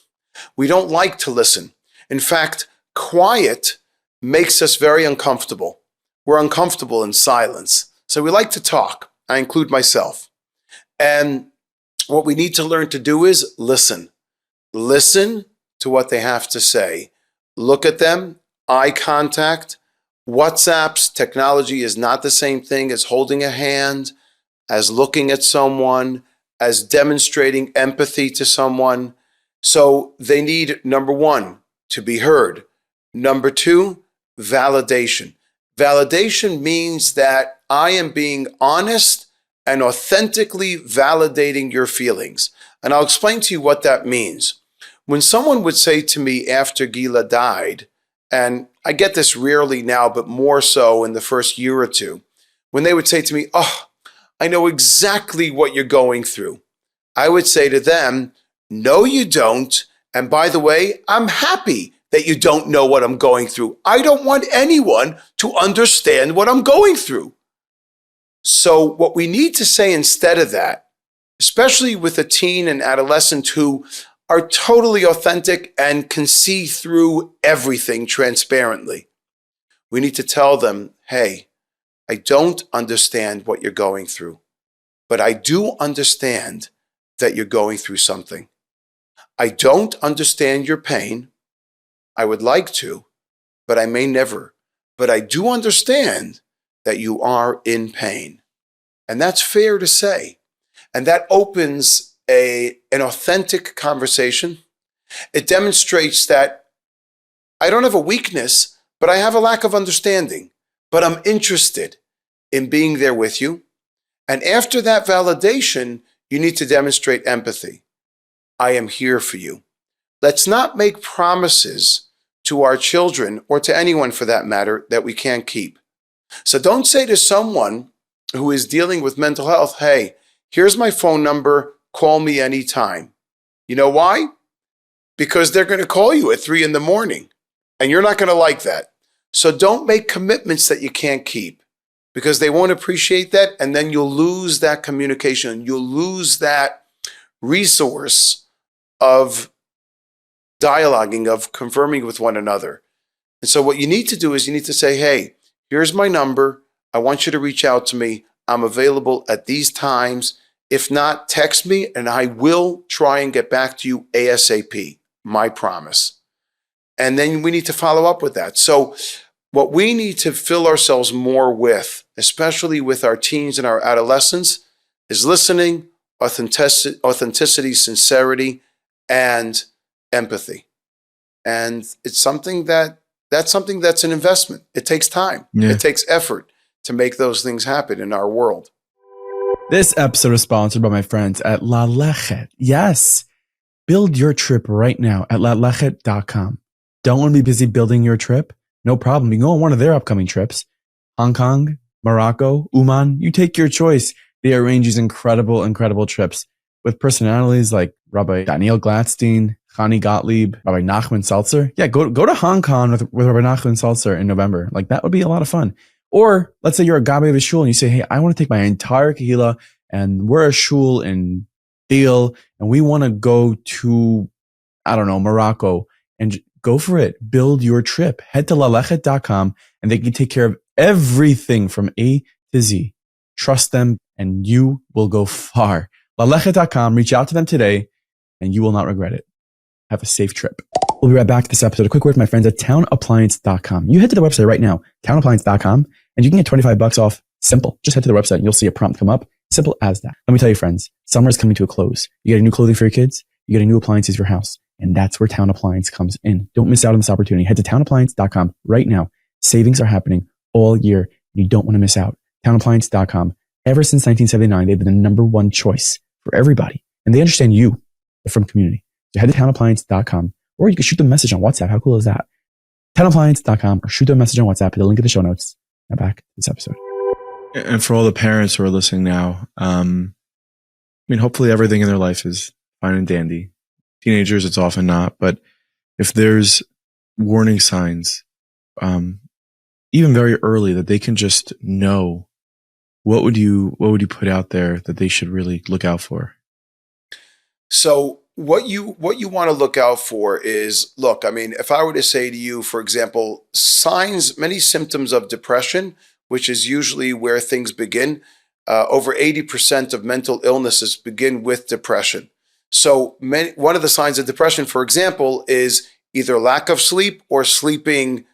We don't like to listen. In fact, quiet makes us very uncomfortable. We're uncomfortable in silence. So we like to talk. I include myself. And what we need to learn to do is listen. Listen to what they have to say. Look at them, eye contact. WhatsApp's technology is not the same thing as holding a hand, as looking at someone, as demonstrating empathy to someone. So they need, number one, to be heard. Number two, validation. Validation means that I am being honest and authentically validating your feelings. And I'll explain to you what that means. When someone would say to me after Gila died, and I get this rarely now, but more so in the first year or two, when they would say to me, "Oh, I know exactly what you're going through," I would say to them, "No, you don't. And by the way, I'm happy that you don't know what I'm going through. I don't want anyone to understand what I'm going through." So what we need to say instead of that, especially with a teen and adolescent who are totally authentic and can see through everything transparently, we need to tell them, hey, I don't understand what you're going through, but I do understand that you're going through something. I don't understand your pain. I would like to, but I may never. But I do understand that you are in pain. And that's fair to say. And that opens an authentic conversation. It demonstrates that I don't have a weakness, but I have a lack of understanding. But I'm interested in being there with you. And after that validation, you need to demonstrate empathy. I am here for you. Let's not make promises to our children, or to anyone for that matter, that we can't keep. So don't say to someone who is dealing with mental health, hey, here's my phone number, call me anytime. You know why? Because they're going to call you at 3 a.m, and you're not going to like that. So don't make commitments that you can't keep, because they won't appreciate that, and then you'll lose that communication. You'll lose that resource of dialoguing, of confirming with one another. And so what you need to do is you need to say, hey, here's my number. I want you to reach out to me. I'm available at these times. If not, text me and I will try and get back to you ASAP. My promise. And then we need to follow up with that. So what we need to fill ourselves more with, especially with our teens and our adolescents, is listening, authenticity, sincerity, and empathy. And it's something that's an investment. It takes time. Yeah. It takes effort to make those things happen in our world. This episode is sponsored by my friends at Lalechet. Yes. Build your trip right now at lalechet.com. Don't want to be busy building your trip? No problem. You can go on one of their upcoming trips. Hong Kong, Morocco, Oman. You take your choice. They arrange these incredible trips with personalities like Rabbi Daniel Gladstein, Chani Gottlieb, Rabbi Nachman Seltzer. Yeah, go to Hong Kong with Rabbi Nachman Seltzer in November. Like, that would be a lot of fun. Or let's say you're a Gabi of a shul and you say, hey, I want to take my entire Gila and we're a shul in Deal and we want to go to, I don't know, Morocco, and go for it. Build your trip. Head to lalechet.com and they can take care of everything from A to Z. Trust them and you will go far. Lalechet.com. Reach out to them today and you will not regret it. Have a safe trip. We'll be right back to this episode. A quick word from my friends at townappliance.com. You head to the website right now, townappliance.com, and you can get $25 off. Simple. Just head to the website and you'll see a prompt come up. Simple as that. Let me tell you, friends, summer is coming to a close. You get a new clothing for your kids. You get a new appliances for your house. And that's where Town Appliance comes in. Don't miss out on this opportunity. Head to townappliance.com right now. Savings are happening all year. You don't want to miss out. Townappliance.com. Ever since 1979, they've been the number one choice for everybody. And they understand you, the firm community. So head to townappliance.com, or you can shoot them a message on WhatsApp. How cool is that? Townappliance.com, or shoot them a message on WhatsApp at the link in the show notes. Now back to this episode. And for all the parents who are listening now, hopefully everything in their life is fine and dandy. Teenagers, it's often not. But if there's warning signs, even very early, that they can just know, what would you put out there that they should really look out for? So what you want to look out for is, if I were to say to you, for example, many symptoms of depression, which is usually where things begin, over 80% of mental illnesses begin with depression. So one of the signs of depression, for example, is either lack of sleep or sleeping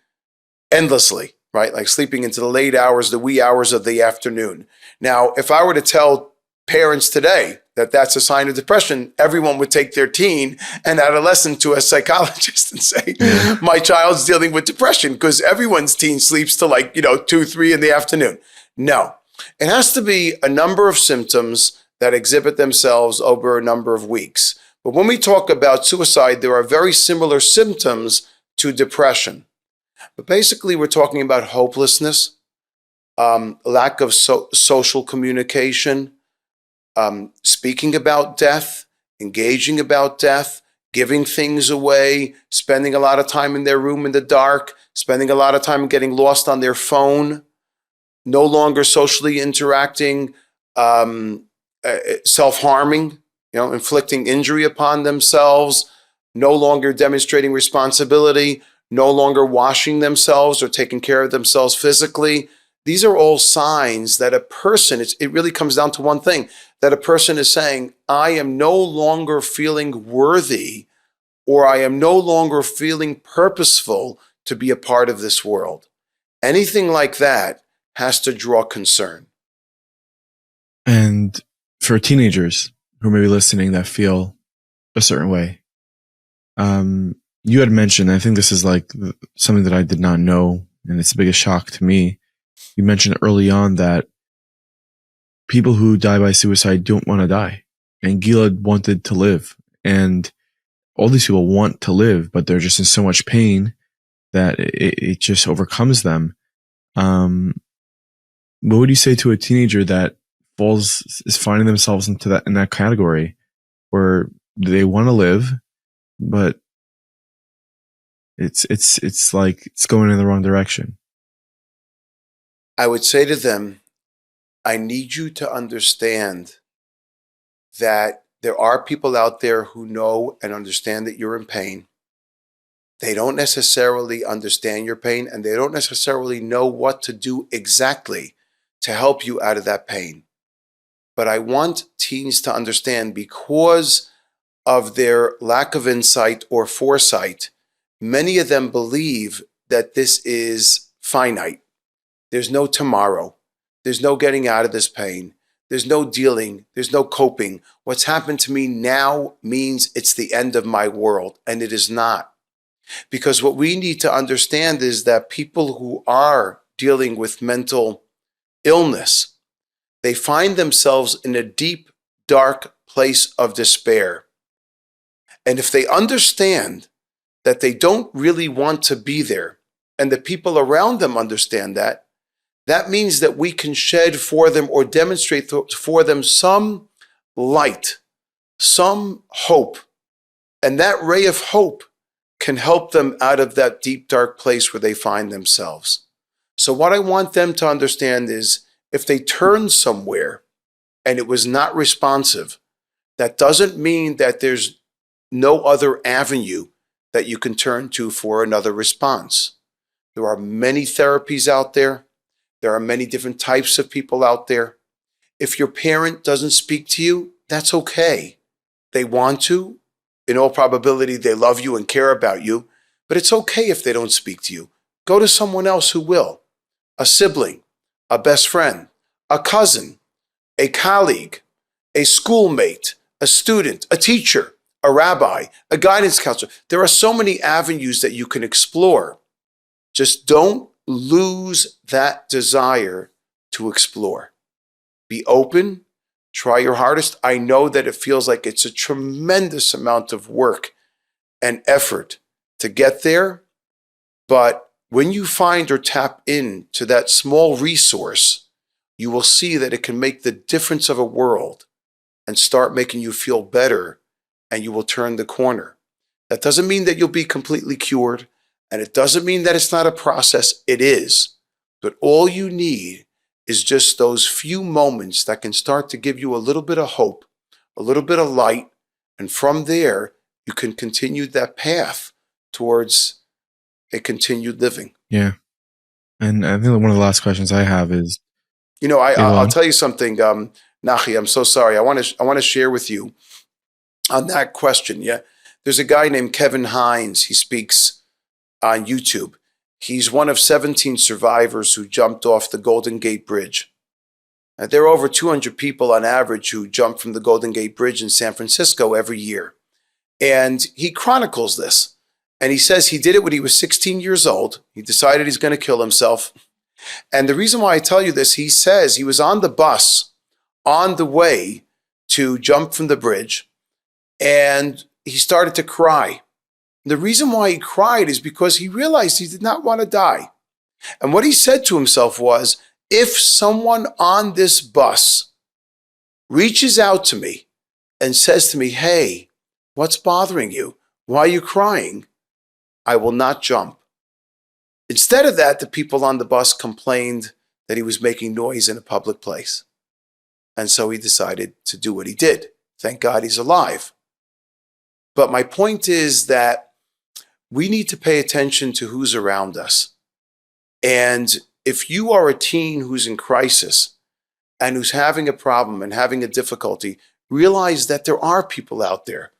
endlessly, right? Like sleeping into the late hours, the wee hours of the afternoon. Now, if I were to tell parents today that that's a sign of depression, everyone would take their teen and adolescent to a psychologist and say, my child's dealing with depression, because everyone's teen sleeps till 2, 3 in the afternoon. No, it has to be a number of symptoms that exhibit themselves over a number of weeks. But when we talk about suicide, there are very similar symptoms to depression. But basically, we're talking about hopelessness, lack of social communication, speaking about death, engaging about death, giving things away, spending a lot of time in their room in the dark, spending a lot of time getting lost on their phone, no longer socially interacting, self-harming, inflicting injury upon themselves, no longer demonstrating responsibility, no longer washing themselves or taking care of themselves physically. These are all signs that a person, it really comes down to one thing, that a person is saying, I am no longer feeling worthy, or I am no longer feeling purposeful to be a part of this world. Anything like that has to draw concern. And for teenagers who may be listening that feel a certain way, you had mentioned, I think this is like something that I did not know, and it's the biggest shock to me. You mentioned early on that people who die by suicide don't want to die, and Gila wanted to live, and all these people want to live, but they're just in so much pain that it just overcomes them. What would you say to a teenager that is finding themselves in that category where they want to live, but it's like it's going in the wrong direction? I would say to them, I need you to understand that there are people out there who know and understand that you're in pain. They don't necessarily understand your pain, and they don't necessarily know what to do exactly to help you out of that pain. But I want teens to understand, because of their lack of insight or foresight, many of them believe that this is finite. There's no tomorrow. There's no getting out of this pain. There's no dealing. There's no coping. What's happened to me now means it's the end of my world, and it is not. Because what we need to understand is that people who are dealing with mental illness, they find themselves in a deep, dark place of despair. And if they understand that they don't really want to be there, and the people around them understand that, that means that we can shed for them or demonstrate for them some light, some hope. And that ray of hope can help them out of that deep, dark place where they find themselves. So what I want them to understand is, if they turn somewhere and it was not responsive, that doesn't mean that there's no other avenue that you can turn to for another response. There are many therapies out there. There are many different types of people out there. If your parent doesn't speak to you, that's okay. They want to. In all probability, they love you and care about you, but it's okay if they don't speak to you. Go to someone else who will. A sibling, a best friend, a cousin, a colleague, a schoolmate, a student, a teacher, a rabbi, a guidance counselor. There are so many avenues that you can explore. Just don't lose that desire to explore. Be open, try your hardest. I know that it feels like it's a tremendous amount of work and effort to get there, but when you find or tap into that small resource, you will see that it can make the difference of a world and start making you feel better, and you will turn the corner. That doesn't mean that you'll be completely cured, and it doesn't mean that it's not a process. It is. But all you need is just those few moments that can start to give you a little bit of hope, a little bit of light, and from there, you can continue that path towards a continued living. Yeah. And I think one of the last questions I have is, I'll tell you something, Nachi, I'm so sorry. I want to share with you on that question. Yeah. There's a guy named Kevin Hines. He speaks on YouTube. He's one of 17 survivors who jumped off the Golden Gate Bridge. There are over 200 people on average who jump from the Golden Gate Bridge in San Francisco every year. And he chronicles this. And he says he did it when he was 16 years old. He decided he's going to kill himself. And the reason why I tell you this, he says he was on the bus on the way to jump from the bridge, and he started to cry. The reason why he cried is because he realized he did not want to die. And what he said to himself was, if someone on this bus reaches out to me and says to me, hey, what's bothering you? Why are you crying? I will not jump. Instead of that, the people on the bus complained that he was making noise in a public place. And so he decided to do what he did. Thank God he's alive. But my point is that we need to pay attention to who's around us. And if you are a teen who's in crisis and who's having a problem and having a difficulty, realize that there are people out there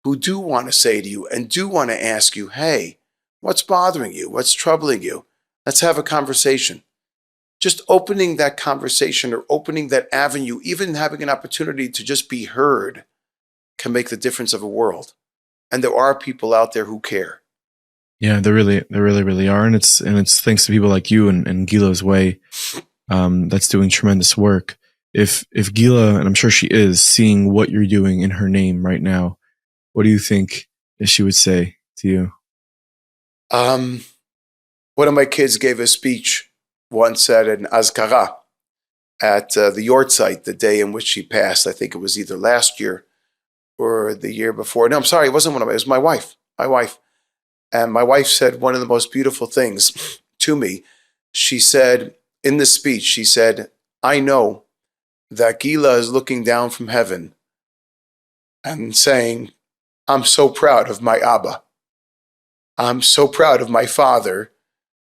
who do want to say to you and do want to ask you, hey, what's bothering you? What's troubling you? Let's have a conversation. Just opening that conversation or opening that avenue, even having an opportunity to just be heard, can make the difference of a world. And there are people out there who care. Yeah, there really are, and it's thanks to people like you and Gila's way that's doing tremendous work. If Gila, and I'm sure she is, seeing what you're doing in her name right now, what do you think she would say to you? One of my kids gave a speech once at an Azkara at the Yort site the day in which she passed. I think it was either last year or the year before. No, I'm sorry, it wasn't it was my wife. And my wife said one of the most beautiful things to me. She said, in the speech, she said, I know that Gila is looking down from heaven and saying, I'm so proud of my Abba. I'm so proud of my father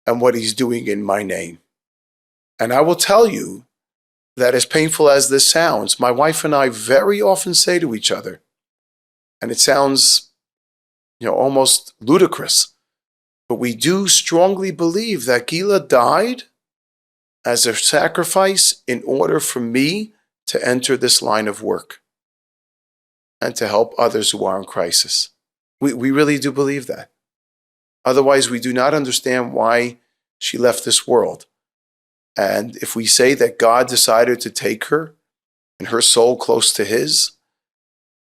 and what he's doing in my name. And I will tell you that as painful as this sounds, my wife and I very often say to each other, and it sounds almost ludicrous, but we do strongly believe that Gila died as a sacrifice in order for me to enter this line of work and to help others who are in crisis. We really do believe that. Otherwise, we do not understand why she left this world. And if we say that God decided to take her and her soul close to his,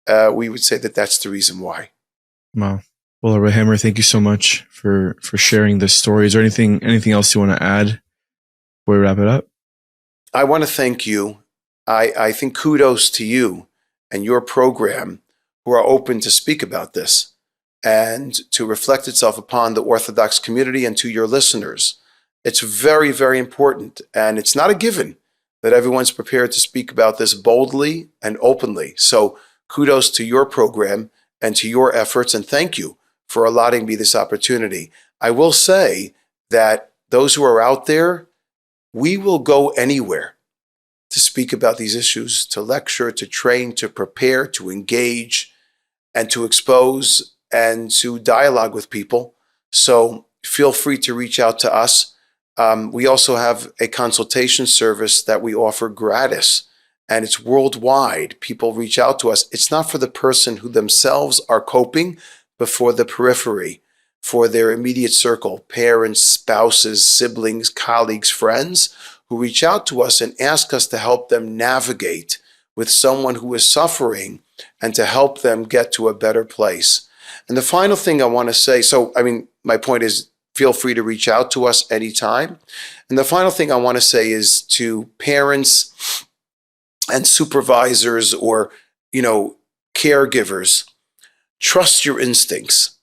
we would say that that's the reason why. Wow. Well, Rabbi Hammer, thank you so much for sharing this story. Is there anything else you want to add before we wrap it up? I want to thank you. I think kudos to you and your program who are open to speak about this and to reflect itself upon the Orthodox community and to your listeners. It's very, very important. And it's not a given that everyone's prepared to speak about this boldly and openly. So kudos to your program and to your efforts. And thank you for allotting me this opportunity. I will say that those who are out there, we will go anywhere to speak about these issues, to lecture, to train, to prepare, to engage, and to expose and to dialogue with people. So feel free to reach out to us. We also have a consultation service that we offer gratis, and it's worldwide. People reach out to us. It's not for the person who themselves are coping, but for the periphery, for their immediate circle, parents, spouses, siblings, colleagues, friends, who reach out to us and ask us to help them navigate with someone who is suffering and to help them get to a better place. And the final thing I want to say, my point is, feel free to reach out to us anytime. And the final thing I want to say is to parents and supervisors or, caregivers, trust your instincts.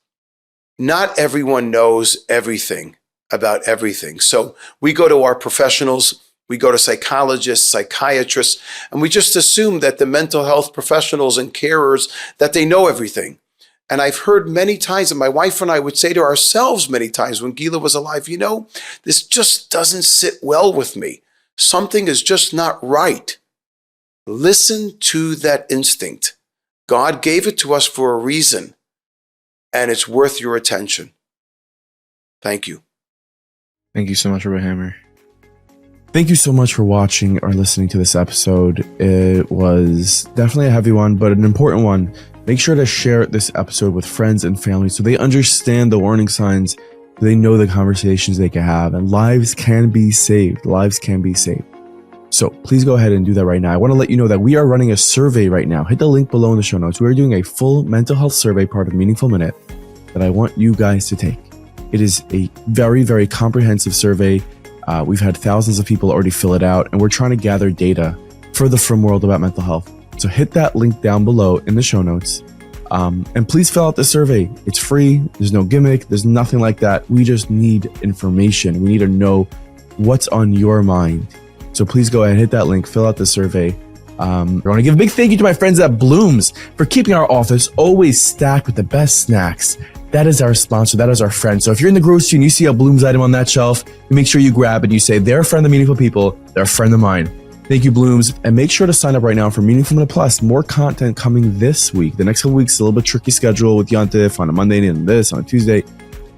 Not everyone knows everything about everything. So we go to our professionals, we go to psychologists, psychiatrists, and we just assume that the mental health professionals and carers, that they know everything. And I've heard many times, and my wife and I would say to ourselves many times when Gila was alive, this just doesn't sit well with me. Something is just not right. Listen to that instinct. God gave it to us for a reason, and it's worth your attention. Thank you. Thank you so much, Rabbi Hammer. Thank you so much for watching or listening to this episode. It was definitely a heavy one, but an important one. Make sure to share this episode with friends and family so they understand the warning signs, so they know the conversations they can have, and lives can be saved. Lives can be saved. So please go ahead and do that right now. I want to let you know that we are running a survey right now. Hit the link below in the show notes. We are doing a full mental health survey, part of Meaningful Minute, that I want you guys to take. It is a very, very comprehensive survey. We've had thousands of people already fill it out, and we're trying to gather data for the Frum world about mental health. So hit that link down below in the show notes. And please fill out the survey. It's free. There's no gimmick. There's nothing like that. We just need information. We need to know what's on your mind. So please go ahead and hit that link, fill out the survey. I want to give a big thank you to my friends at Blooms for keeping our office always stacked with the best snacks. That is our sponsor. That is our friend. So if you're in the grocery and you see a Blooms item on that shelf, make sure you grab it and you say, they're a friend of Meaningful People. They're a friend of mine. Thank you, Blooms. And make sure to sign up right now for Meaningful Minute Plus. More content coming this week. The next couple weeks is a little bit tricky schedule with Yontif on a Monday and this on a Tuesday.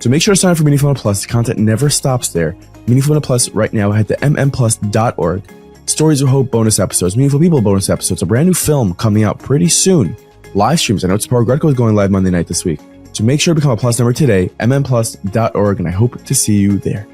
So make sure to sign up for Meaningful Minute Plus. The content never stops there. Meaningful Minute Plus right now. Head to mmplus.org. Stories of Hope bonus episodes, Meaningful People bonus episodes, a brand new film coming out pretty soon. Live streams. I know Tzipora Greco is going live Monday night this week. So make sure to become a Plus member today, mmplus.org, and I hope to see you there.